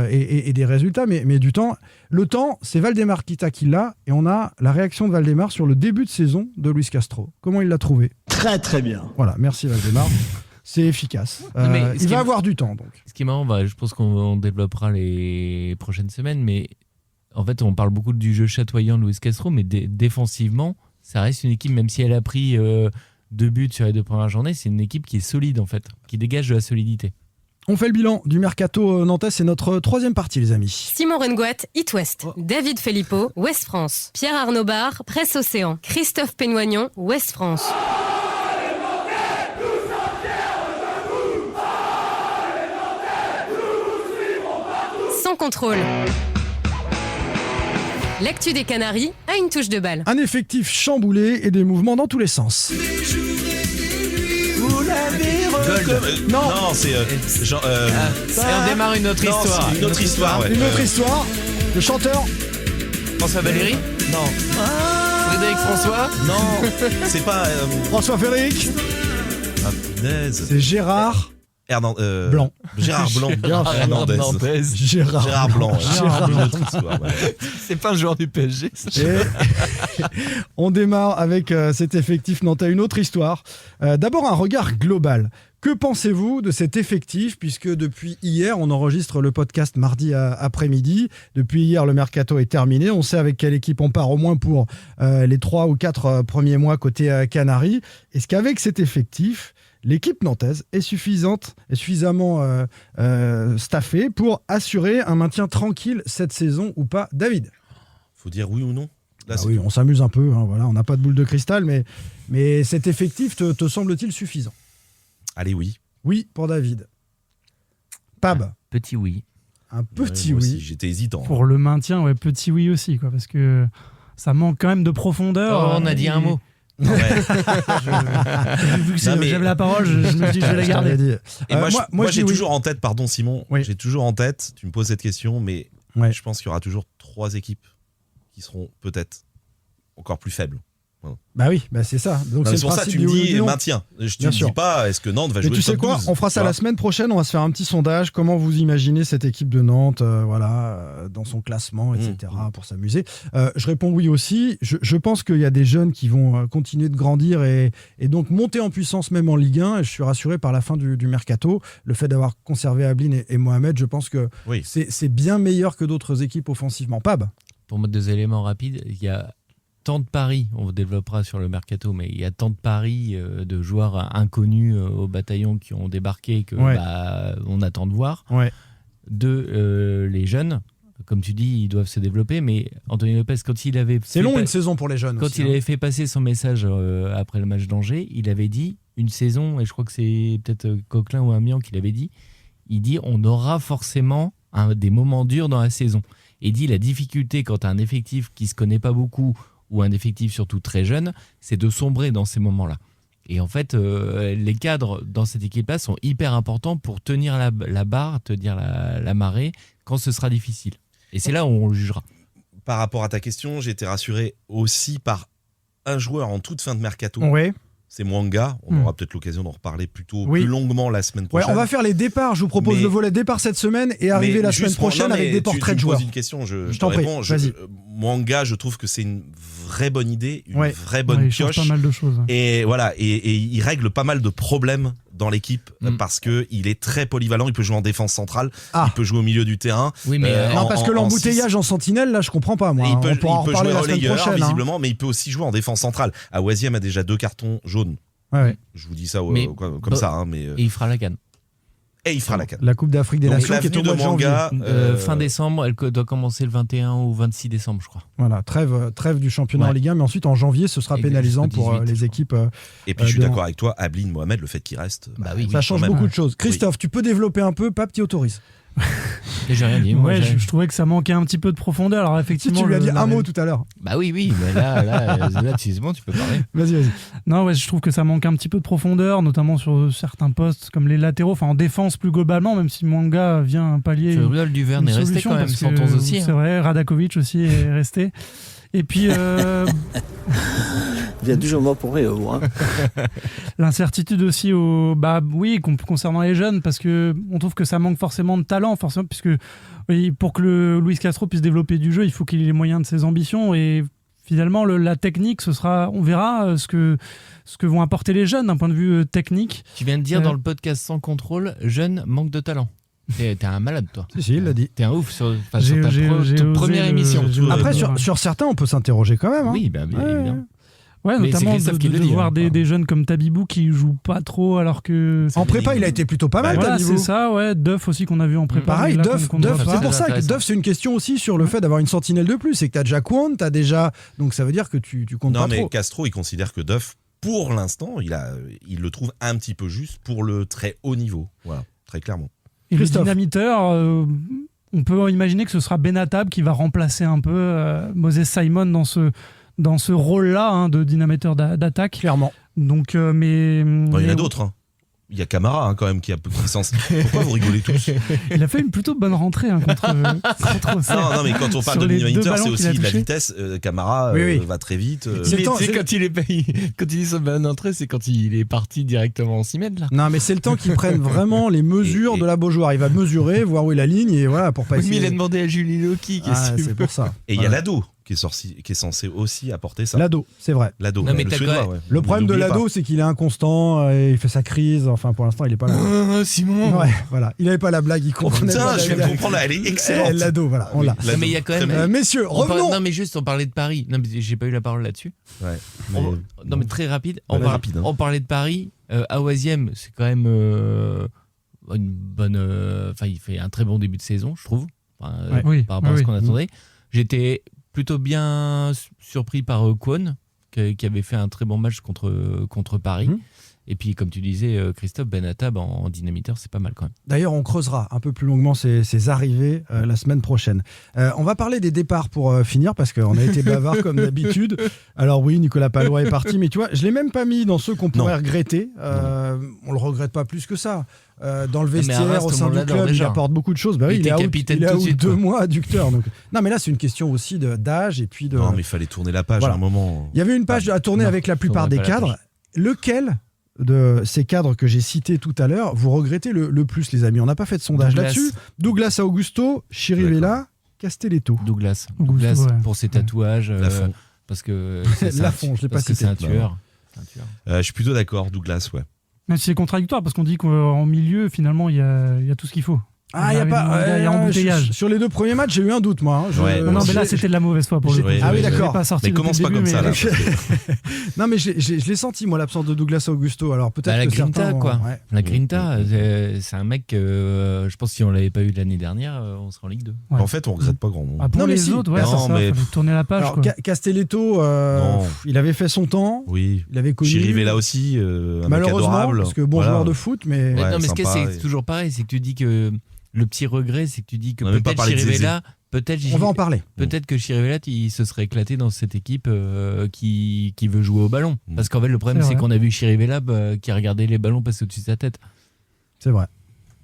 Et des résultats, mais du temps. Le temps, c'est Valdemar Kita qui l'a, et on a la réaction de Valdemar sur le début de saison de Luis Castro. Comment il l'a trouvé ?
Très très bien.
Voilà, merci Valdemar. C'est efficace. Il va avoir du temps donc.
Ce qui est marrant, je pense qu'on développera les prochaines semaines, mais en fait on parle beaucoup du jeu chatoyant de Luis Castro, mais défensivement, ça reste une équipe, même si elle a pris 2 buts sur les 2 premières journées, c'est une équipe qui est solide en fait, qui dégage de la solidité.
On fait le bilan du mercato nantais, c'est notre 3e partie les amis.
Simon Rengoat, It West. David Filippo, Ouest France. Pierre Arnaud Barre, Presse Océan. Christophe Pénoignon, Ouest France. Sans contrôle. L'actu des Canaries a une touche de balle.
Un effectif chamboulé et des mouvements dans tous les sens.
Non, c'est
on démarre une autre histoire.
Une autre histoire, ouais.
Une autre histoire. Le chanteur
François Valéry ? Non. Frédéric François ?
Non, c'est pas
François Frédéric.
Ah, punaise.
C'est Gérard Blanc.
Gérard Blanc. Hernandez. Gérard Blanc.
C'est pas le joueur du PSG.
On démarre avec cet effectif nantais, une autre histoire. D'abord un regard global. Que pensez-vous de cet effectif, puisque depuis hier, on enregistre le podcast mardi après-midi. Depuis hier, le mercato est terminé. On sait avec quelle équipe on part, au moins pour les 3 ou 4 premiers mois côté Canaries. Est-ce qu'avec cet effectif, l'équipe nantaise est suffisamment staffée pour assurer un maintien tranquille cette saison ou pas, David?
Faut dire oui ou non. Là,
Oui, on s'amuse un peu, hein, voilà, on n'a pas de boule de cristal, mais cet effectif te semble-t-il suffisant?
Allez, oui.
Oui pour David. Pab?
Petit oui.
Un petit
moi
oui.
aussi, j'étais hésitant.
Pour le maintien, ouais, petit oui aussi, quoi, parce que ça manque quand même de profondeur.
On a dit un mot.
Vu que j'avais la parole, je me dis je vais la garder.
Et moi j'ai
oui.
toujours en tête, pardon Simon, j'ai toujours en tête, tu me poses cette question, mais je pense qu'il y aura toujours 3 équipes qui seront peut-être encore plus faibles. Voilà.
Bah oui, c'est ça. Donc c'est
pour ça que tu me dis maintien. Tu me dis pas est-ce que Nantes va jouer
tu
le
sais
top
quoi
12,
on fera ça la semaine prochaine, on va se faire un petit sondage. Comment vous imaginez cette équipe de Nantes dans son classement, etc. pour s'amuser. Je réponds oui aussi. Je pense qu'il y a des jeunes qui vont continuer de grandir et donc monter en puissance même en Ligue 1. Et je suis rassuré par la fin du mercato. Le fait d'avoir conservé Ablin et Mohamed, je pense que c'est bien meilleur que d'autres équipes offensivement. Pab?
Pour mettre 2 éléments rapides, il y a tant de paris, on développera sur le mercato, mais il y a tant de paris de joueurs inconnus au bataillon qui ont débarqué que on attend de voir. Les jeunes, comme tu dis, ils doivent se développer, mais Anthony Lopez, quand il avait...
C'est long une saison pour les jeunes
Quand
aussi,
il avait fait passer son message après le match d'Angers, il avait dit une saison, et je crois que c'est peut-être Coquelin ou Amiens qui l'avait dit, il dit on aura forcément des moments durs dans la saison. Et il dit la difficulté quand tu as un effectif qui ne se connaît pas beaucoup, ou un effectif surtout très jeune, c'est de sombrer dans ces moments-là. Et en fait, les cadres dans cette équipe-là sont hyper importants pour tenir la barre, tenir la marée quand ce sera difficile. Et c'est là où on le jugera.
Par rapport à ta question, j'ai été rassuré aussi par un joueur en toute fin de mercato.
Ouais.
C'est Mwanga. On aura peut-être l'occasion d'en reparler plus longuement la semaine prochaine.
On va faire les départs. Je vous propose le volet départ cette semaine et arriver la semaine prochaine avec des portraits de joueurs.
Tu me poses une question, je te
t'en
réponds.
Vas-y.
Mwanga, je trouve que c'est une vraie bonne idée, une vraie bonne pioche.
Il change pas mal de choses.
Et voilà, et il règle pas mal de problèmes dans l'équipe parce que il est très polyvalent. Il peut jouer en défense centrale, il peut jouer au milieu du terrain.
Oui, mais
non, parce que l'embouteillage en sentinelle, là, je comprends pas. Moi,
on peut
jouer
en relayeur,
prochaine,
visiblement, mais il peut aussi jouer en défense centrale. Awaziem a déjà 2 cartons jaunes. Je vous dis ça comme ça. Hein, mais...
Et il fera la CAN.
Et il fera la CAN.
La Coupe d'Afrique des Nations qui est au mois de janvier.
Fin décembre, elle doit commencer le 21 ou 26 décembre, je crois.
Voilà, trêve du championnat en Ligue 1, mais ensuite en janvier, ce sera pénalisant pour les équipes.
Et puis je suis d'accord avec toi, Ablin Mohamed, le fait qu'il reste,
ça change beaucoup de choses. Christophe, tu peux développer un peu, Pape, t'y autorise.
J'ai rien dit.
Je trouvais que ça manquait un petit peu de profondeur. Alors effectivement,
tu lui as dit un mot tout à l'heure.
Bah oui, mais là c'est bon, tu peux parler.
Vas-y.
Non, je trouve que ça manque un petit peu de profondeur, notamment sur certains postes comme les latéraux, en défense plus globalement, même si Mwanga vient pallier.
Rudolf Duverne est resté quand même, Santos aussi.
C'est vrai, Radakovic aussi est resté. Et puis.
Il y a toujours mort pour rire.
L'incertitude aussi concernant les jeunes, parce qu'on trouve que ça manque forcément de talent, puisque pour que Luis Castro puisse développer du jeu, il faut qu'il ait les moyens de ses ambitions. Et finalement, la technique, on verra ce que vont apporter les jeunes d'un point de vue technique.
Tu viens de dire dans le podcast Sans Contrôle, jeune manque de talent. T'es un malade, toi.
Si, il l'a dit.
T'es un ouf sur ta première émission.
Après, sur certains, on peut s'interroger quand même. Hein.
Oui, évidemment.
Ouais, notamment de voir des jeunes comme Tabibou qui jouent pas trop alors que...
En prépa, il a été plutôt pas mal, Tabibou.
C'est ça, Duff aussi qu'on a vu en prépa.
Pareil, Duff, c'est pour ça que Duff, c'est une question aussi sur le fait d'avoir une sentinelle de plus. C'est que t'as déjà Kwon, t'as déjà... Donc ça veut dire que tu comptes pas trop.
Non, mais Castro, il considère que Duff, pour l'instant, il le trouve un petit peu juste pour le très haut niveau. Voilà, très clairement.
Et le dynamiteur, on peut imaginer que ce sera Benatab qui va remplacer un peu Moses Simon dans ce rôle-là de dynamiteur d'attaque.
Clairement.
Donc,
il y en a d'autres. Hein. Il y a Camara quand même qui est sens. Pourquoi vous rigolez tous?
Il a fait une plutôt bonne rentrée contre Auxerre.
Non, mais quand on parle de dynamiteur, c'est aussi de la vitesse. Camara va très vite.
Quand il dit sa bonne entrée, c'est quand il est parti directement en 6 mètres. Là.
Non, mais c'est le temps qu'il prenne vraiment les mesures de la Beaujoire. Il va mesurer, voir où est la ligne et voilà pour pas essayer.
Mais il a demandé à Julie Loki.
C'est pour ça.
Et il y a l'ado qui est censé aussi apporter ça.
L'ado, c'est vrai.
L'ado.
Non, mais
le
t'as
Suédois,
quoi
ouais.
Le problème de
N'oubliez
l'ado, c'est qu'il est inconstant, et il fait sa crise. Enfin, pour l'instant, il est pas là.
Simon.
Ouais, voilà. Il avait pas la blague, il comprenait
Putain,
pas.
je viens de comprendre, elle est excellente.
L'ado, voilà, on l'a.
Non, mais il y a quand même.
Messieurs, revenons.
Non, mais juste, on parlait de Paris. Non, mais j'ai pas eu la parole là-dessus.
Ouais.
Non, mais très rapide.
Rapide, hein.
On parlait de Paris. À Oisième, c'est quand même une bonne. Enfin, il fait un très bon début de saison, je trouve. Enfin,
Oui,
par rapport à
oui,
ce qu'on
oui.
attendait. J'étais plutôt bien surpris par Kwon, qui avait fait un très bon match contre Paris. Et puis, comme tu disais, Christophe Benatab en dynamiteur, c'est pas mal quand même.
D'ailleurs, on creusera un peu plus longuement ces arrivées la semaine prochaine. On va parler des départs pour finir, parce qu'on a été bavard comme d'habitude. Alors oui, Nicolas Palois est parti, mais tu vois, je l'ai même pas mis dans ceux qu'on pourrait regretter. On le regrette pas plus que ça. Dans le vestiaire, au sein du club, il apporte beaucoup de choses. Bah oui, il est
capitaine tout de
out
suite,
2 mois adducteur. Donc... Non, mais là, c'est une question aussi d'âge et puis de.
Non, mais il fallait tourner la page
Voilà.
à un moment.
Il y avait une page à tourner avec la plupart des cadres. Lequel de ces cadres que j'ai cités tout à l'heure vous regrettez le plus, les amis? On n'a pas fait de sondage là-dessus. Douglas Augusto, Chirivella, Castelletto.
Douglas,
ouais.
pour ses tatouages.
Lafont.
Parce que
Lafont, je l'ai pas
parce que
cité.
c'est un tueur.
Je suis plutôt d'accord, Douglas, ouais.
Mais c'est contradictoire parce qu'on dit qu'en milieu, finalement, il y a tout ce qu'il faut.
Ah, il y a pas.
Il y a embouteillage.
Sur les 2 premiers matchs, j'ai eu un doute, moi.
Ouais.
Non, mais là, c'était de la mauvaise foi pour le coup.
Ouais,
Ah oui,
ouais,
d'accord.
Pas sorti
Mais commence pas comme ça, là.
Non, mais je l'ai senti, moi, l'absence de Douglas Augusto. Alors peut-être
La
que
Grinta,
certains,
quoi.
ouais.
La Grinta, c'est un mec, je pense que si on l'avait pas eu l'année dernière, on serait en Ligue 2.
Ouais.
En fait, on regrette pas grand monde.
Ah, pour
Non, mais
les
si.
autres, ouais,
Non,
c'est ça.
mais-
Fallait tourner la page.
Alors
quoi.
Castelletto,
Non.
il avait fait son temps.
Oui.
Il avait connu.
Chirivella aussi, un mec
Malheureusement,
adorable.
parce que bon
Voilà.
joueur de foot, mais.
Mais
Ouais,
non, mais ce que
sympa,
c'est
et-
toujours pareil, c'est que tu dis que le petit regret, c'est que tu dis que
On a même pas
peut-être
parlé de
Chirivella, peut-être
On va en parler.
peut-être que Chirivella, il se serait éclaté dans cette équipe qui veut jouer au ballon. Parce qu'en fait, le problème,
C'est
c'est
vrai.
qu'on a vu Chirivella qui a regardé les ballons passer au-dessus de sa tête.
C'est vrai.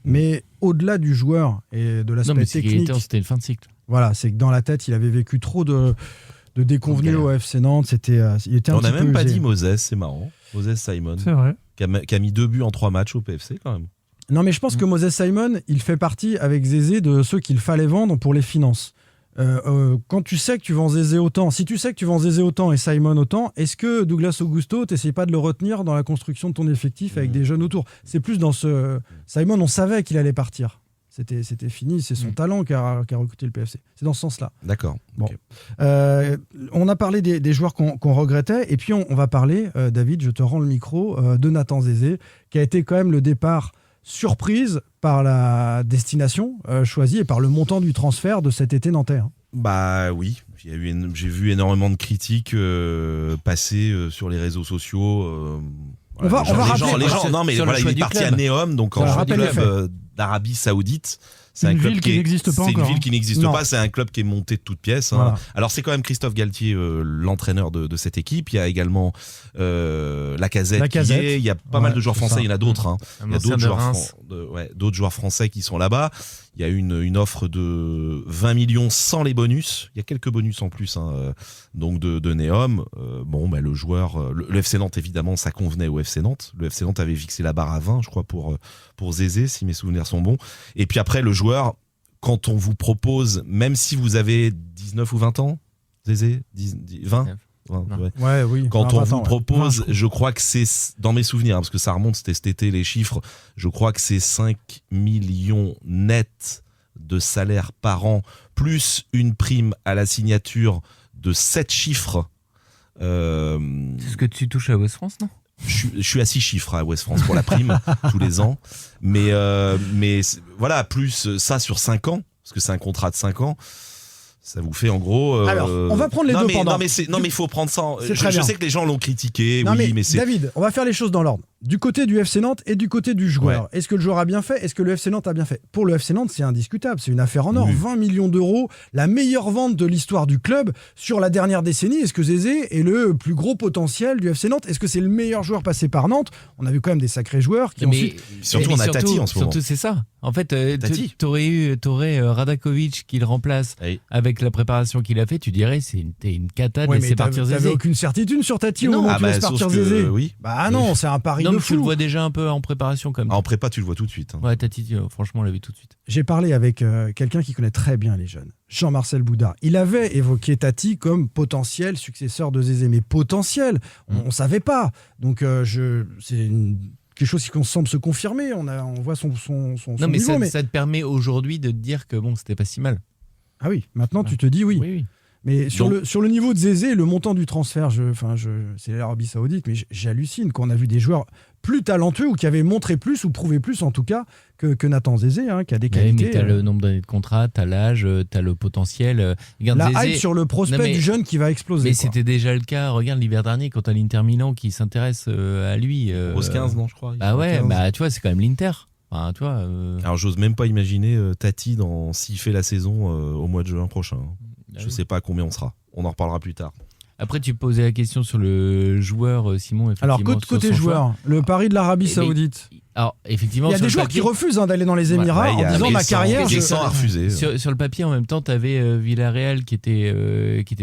Mais au-delà du joueur et de
Non,
l'aspect
mais c'est qu'il
technique,
c'était une fin de cycle.
voilà, c'est que dans la tête, il avait vécu trop de déconvenues
Galère.
au FC Nantes. Il était un
On
petit
n'a
peu
même pas
usé.
dit Moses, c'est marrant. Moses Simon,
C'est vrai.
qui a mis 2 buts en 3 matchs au PFC quand même.
Non, mais je pense que Moses Simon, il fait partie avec Zézé de ceux qu'il fallait vendre pour les finances. Quand tu sais que tu vends Zézé autant, si tu sais que tu vends Zézé autant et Simon autant, est-ce que Douglas Augusto, t'essayes pas de le retenir dans la construction de ton effectif avec des jeunes autour? C'est plus dans ce... Simon, on savait qu'il allait partir. C'était fini, c'est son talent qui a recruté le PFC. C'est dans ce sens-là.
D'accord.
Bon.
Ok.
On a parlé des joueurs qu'on regrettait, et puis on va parler, David, je te rends le micro, de Nathan Zézé, qui a été quand même le départ surprise par la destination choisie et par le montant du transfert de cet été nantais. Hein.
Bah oui, j'ai vu énormément de critiques passer sur les réseaux sociaux.
On va rappeler
les gens, non mais
sur le
voilà, il
choix
est
du
parti
club.
à Neom, donc
Ça
en
rappelle les
club d'Arabie Saoudite. C'est
Une
un club
ville qui n'existe pas
C'est
encore,
une ville
hein.
qui n'existe
Non.
pas. C'est un club qui est monté de toutes pièces. Hein.
Voilà.
Alors c'est quand même Christophe Galtier, l'entraîneur de cette équipe. Il y a également Lacazette. qui y est. Il y a pas mal de joueurs
c'est
français.
ça.
Il y en a d'autres. Hein.
Un
Il y a
ancien
d'autres
de
joueurs,
Reims.
d'autres joueurs français qui sont là-bas. Il y a une offre de 20 millions sans les bonus. Il y a quelques bonus en plus, hein, donc de Neom. Le joueur, le FC Nantes évidemment, ça convenait au FC Nantes. Le FC Nantes avait fixé la barre à 20, je crois, pour Zézé, si mes souvenirs sont bons. Et puis après, le joueur, quand on vous propose, même si vous avez 19 ou 20 ans, Zézé, 20. Ouais.
Ouais, oui.
Quand
Enfin,
on
20
vous
ans, ouais.
propose,
20,
je crois que c'est, dans mes souvenirs, hein, parce que ça remonte, c'était cet été les chiffres, je crois que c'est 5 millions nets de salaire par an, plus une prime à la signature de 7 chiffres.
C'est ce que tu touches à West France, non?
Je suis à 6 chiffres à West France pour la prime tous les ans. Mais voilà, plus ça sur 5 ans, parce que c'est un contrat de 5 ans. Ça vous fait en gros.
Alors, on va prendre les deux pendant.
Non, mais il faut prendre ça.
C'est très
Je
bien.
sais que les gens l'ont critiqué.
Non,
oui, mais c'est.
David, on va faire les choses dans l'ordre. Du côté du FC Nantes et du côté du joueur. Est-ce que le joueur a bien fait? Est-ce que le FC Nantes a bien fait? Pour le FC Nantes, c'est indiscutable. C'est une affaire en or.
Oui.
20 millions d'euros, la meilleure vente de l'histoire du club sur la dernière décennie. Est-ce que Zézé est le plus gros potentiel du FC Nantes? Est-ce que c'est le meilleur joueur passé par Nantes? On a vu quand même des sacrés joueurs qui ensuite.
Surtout, on a Tati en ce moment.
Surtout, c'est ça. En fait,
Tati.
t'aurais Radakovic qui le remplace
Oui.
avec la préparation qu'il a fait. Tu dirais c'est une cata de
Ouais,
laisser
mais
partir
t'avais
Zézé.
aucune certitude sur Tati au
Non.
moment où
Ah
tu
bah,
laisses
sauf
partir
que,
Zézé.
oui.
Bah non, c'est un pari
Non,
de
tu le
fou.
vois déjà un peu en préparation quand même.
En prépa, tu le vois tout de suite.
Ouais, Tati, franchement, on l'a vu tout de suite.
J'ai parlé avec quelqu'un qui connaît très bien les jeunes, Jean-Marcel Boudard. Il avait évoqué Tati comme potentiel successeur de Zézé, mais potentiel, on ne savait pas. Donc c'est quelque chose qui semble se confirmer. On voit son
Non, mais
niveau.
ça te permet aujourd'hui de te dire que bon, c'était pas si mal.
Ah oui, maintenant tu te dis oui.
Oui.
Mais sur le niveau de Zézé, le montant du transfert, c'est l'Arabie Saoudite, mais j'hallucine qu'on a vu des joueurs plus talentueux ou qui avaient montré plus ou prouvé plus en tout cas que Nathan Zézé, qui a des qualités.
Mais t'as le nombre d'années de contrat, t'as l'âge, t'as le potentiel. Regarde,
La
Zézé,
hype sur le prospect du jeune qui va exploser.
Mais c'était déjà le cas. Regarde l'hiver dernier quand t'as l'Inter Milan qui s'intéresse à lui.
Au 15, non, je crois.
Bah ouais,
15.
bah tu vois, c'est quand même l'Inter. Enfin, tu vois,
Alors j'ose même pas imaginer Tati s'il fait la saison au mois de juin prochain. Je sais pas à combien on sera. On en reparlera plus tard.
Après, tu posais la question sur le joueur, Simon.
Alors, côté joueur, le pari de l'Arabie Saoudite.
Alors, effectivement,
il y a des joueurs qui refusent d'aller dans les Émirats en disant ma carrière.
A refusé.
Sur le papier, en même temps, tu avais Villarreal qui était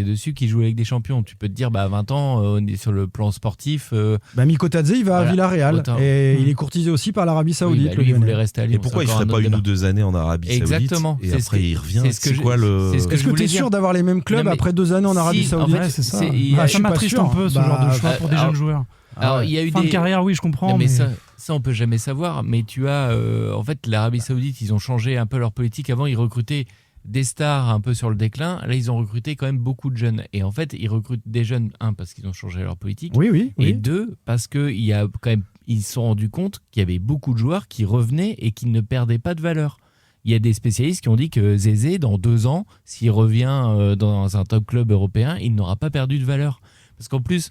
dessus, qui jouait avec des champions. Tu peux te dire, à 20 ans, on est sur le plan sportif.
Mikotadze, il va à Villarreal. Et il est courtisé aussi par l'Arabie Saoudite.
Lui, il voulait rester à Lyon.
Et pourquoi il ne ferait pas 1 ou 2 années en Arabie Saoudite?
Exactement.
Et après, il revient.
Est-ce que tu es sûr d'avoir les mêmes clubs après 2 années en Arabie Saoudite?
Ouais, c'est ça. Ça m'attriste un peu ce genre de choix pour des jeunes joueurs.
Alors, il y a eu
fin de carrière, oui, je comprends.
Mais ça, on peut jamais savoir. Mais tu as, en fait, l'Arabie Saoudite, ils ont changé un peu leur politique. Avant, ils recrutaient des stars un peu sur le déclin. Là, ils ont recruté quand même beaucoup de jeunes. Et en fait, ils recrutent des jeunes, parce qu'ils ont changé leur politique.
Oui.
Et 2, parce qu'il y a quand même, ils se sont rendus compte qu'il y avait beaucoup de joueurs qui revenaient et qui ne perdaient pas de valeur. Il y a des spécialistes qui ont dit que Zézé, dans 2 ans, s'il revient dans un top club européen, il n'aura pas perdu de valeur. Parce qu'en plus,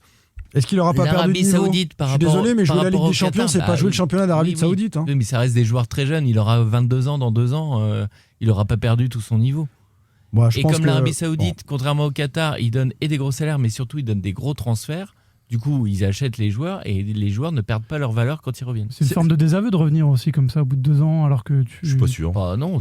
est-ce qu'il n'aura pas perdu de niveau?
Saoudite,
Je suis désolé, mais jouer la Ligue des Champions, c'est pas jouer le championnat d'Arabie Saoudite.
Oui, mais ça reste des joueurs très jeunes. Il aura 22 ans dans 2 ans. Il n'aura pas perdu tout son niveau. Et comme l'Arabie Saoudite, contrairement au Qatar, il donne des gros salaires, mais surtout, il donne des gros transferts. Du coup, ils achètent les joueurs et les joueurs ne perdent pas leur valeur quand ils reviennent.
C'est une forme de désaveu de revenir aussi comme ça au bout de 2 ans, alors que tu.
Je suis pas sûr.
Non.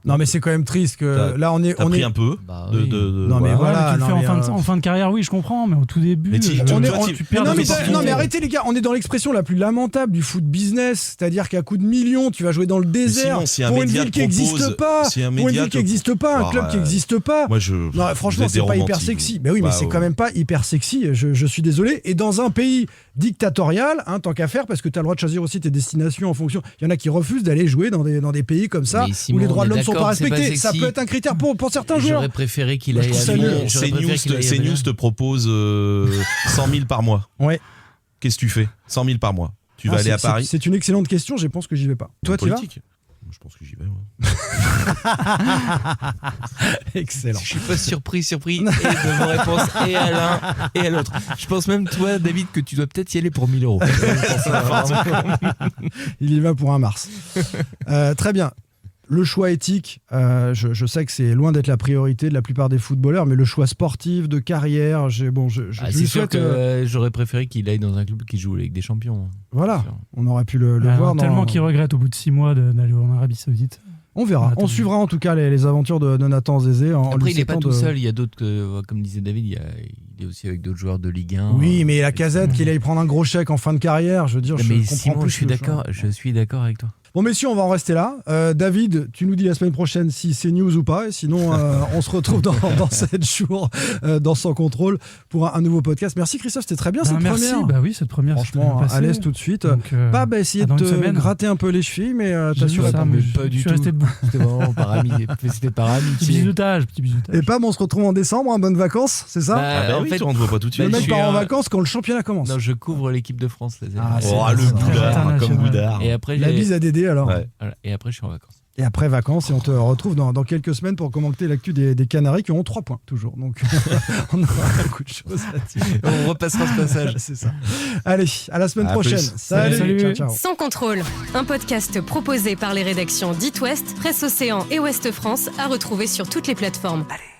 Non, mais c'est quand même triste que là on est.
Pris un peu.
Non, mais voilà.
Tu le fais en fin de carrière, oui, je comprends, mais au tout début.
Mais
tu perds
non, mais arrêtez les gars, on est dans l'expression la plus lamentable du foot business, c'est-à-dire qu'à coup de millions, tu vas jouer dans le désert pour une ville qui n'existe pas, pour une ville qui n'existe pas, un club qui n'existe pas. Non, franchement, c'est pas hyper sexy. Mais oui, mais c'est quand même pas hyper sexy. Je suis désolé. Et dans un pays dictatorial, tant qu'à faire, parce que tu as le droit de choisir aussi tes destinations en fonction. Il y en a qui refusent d'aller jouer dans des pays comme ça où les droits de l'homme sont pas respectés. Ça peut être un critère pour certains joueurs.
J'aurais préféré qu'il aille à Lyon.
CNews te propose 100 000 par mois.
Ouais.
Qu'est-ce que tu fais? 100 000 par mois. Tu vas aller à Paris?
C'est une excellente question. Je pense que j'y vais pas. Toi, tu vas?
Je pense que j'y vais. Ouais.
Excellent.
Je suis pas surpris et de vos réponses et à l'un et à l'autre. Je pense même toi, David, que tu dois peut-être y aller pour 1 000 €.
Il y va pour un Mars. Très bien. Le choix éthique, je sais que c'est loin d'être la priorité de la plupart des footballeurs, mais le choix sportif, de carrière,
c'est sûr que j'aurais préféré qu'il aille dans un club qui joue avec des champions.
Voilà, on aurait pu le voir.
Tellement qu'il regrette au bout de 6 mois d'aller en Arabie Saoudite.
On verra. On suivra en tout cas les aventures de Nathan Zézé.
Après, il n'est pas tout seul. Il y a d'autres, comme disait David, il est aussi avec d'autres joueurs de Ligue 1.
Oui, mais la Casette, qu'il aille prendre un gros chèque en fin de carrière, je veux dire,
mais
je comprends
Simon,
plus.
Je suis d'accord avec toi.
Bon, messieurs, on va en rester là. David, tu nous dis la semaine prochaine si c'est news ou pas. Et sinon, on se retrouve dans 7 jours dans Sans Contrôle pour un nouveau podcast. Merci Christophe, c'était très bien cette première.
Bah oui, cette première.
Franchement, à l'aise tout de suite. Pas essayer de te gratter un peu les chevilles, mais t'as su répondre.
Pas du tout. Je suis resté debout.
C'était vraiment par amitié.
Petit bisoutage.
Et Pam, on se retrouve en décembre, bonnes vacances, c'est ça?
En fait, on ne voit pas tout de suite.
Le mec part en vacances quand le championnat commence.
Non, je couvre l'équipe de France.
Le Boudard, comme Boudard.
Et après,
la bise à Dédé alors.
Ouais. Et après, je suis en vacances.
Et après vacances, et on te retrouve dans quelques semaines pour commenter l'actu des Canaries qui auront 3 points toujours. Donc on aura beaucoup de choses à dire.
On repassera ce passage.
C'est ça. Allez, à la semaine prochaine. Salut. Ciao.
Sans contrôle, un podcast proposé par les rédactions d'It West, Presse Océan et Ouest France à retrouver sur toutes les plateformes.
Allez.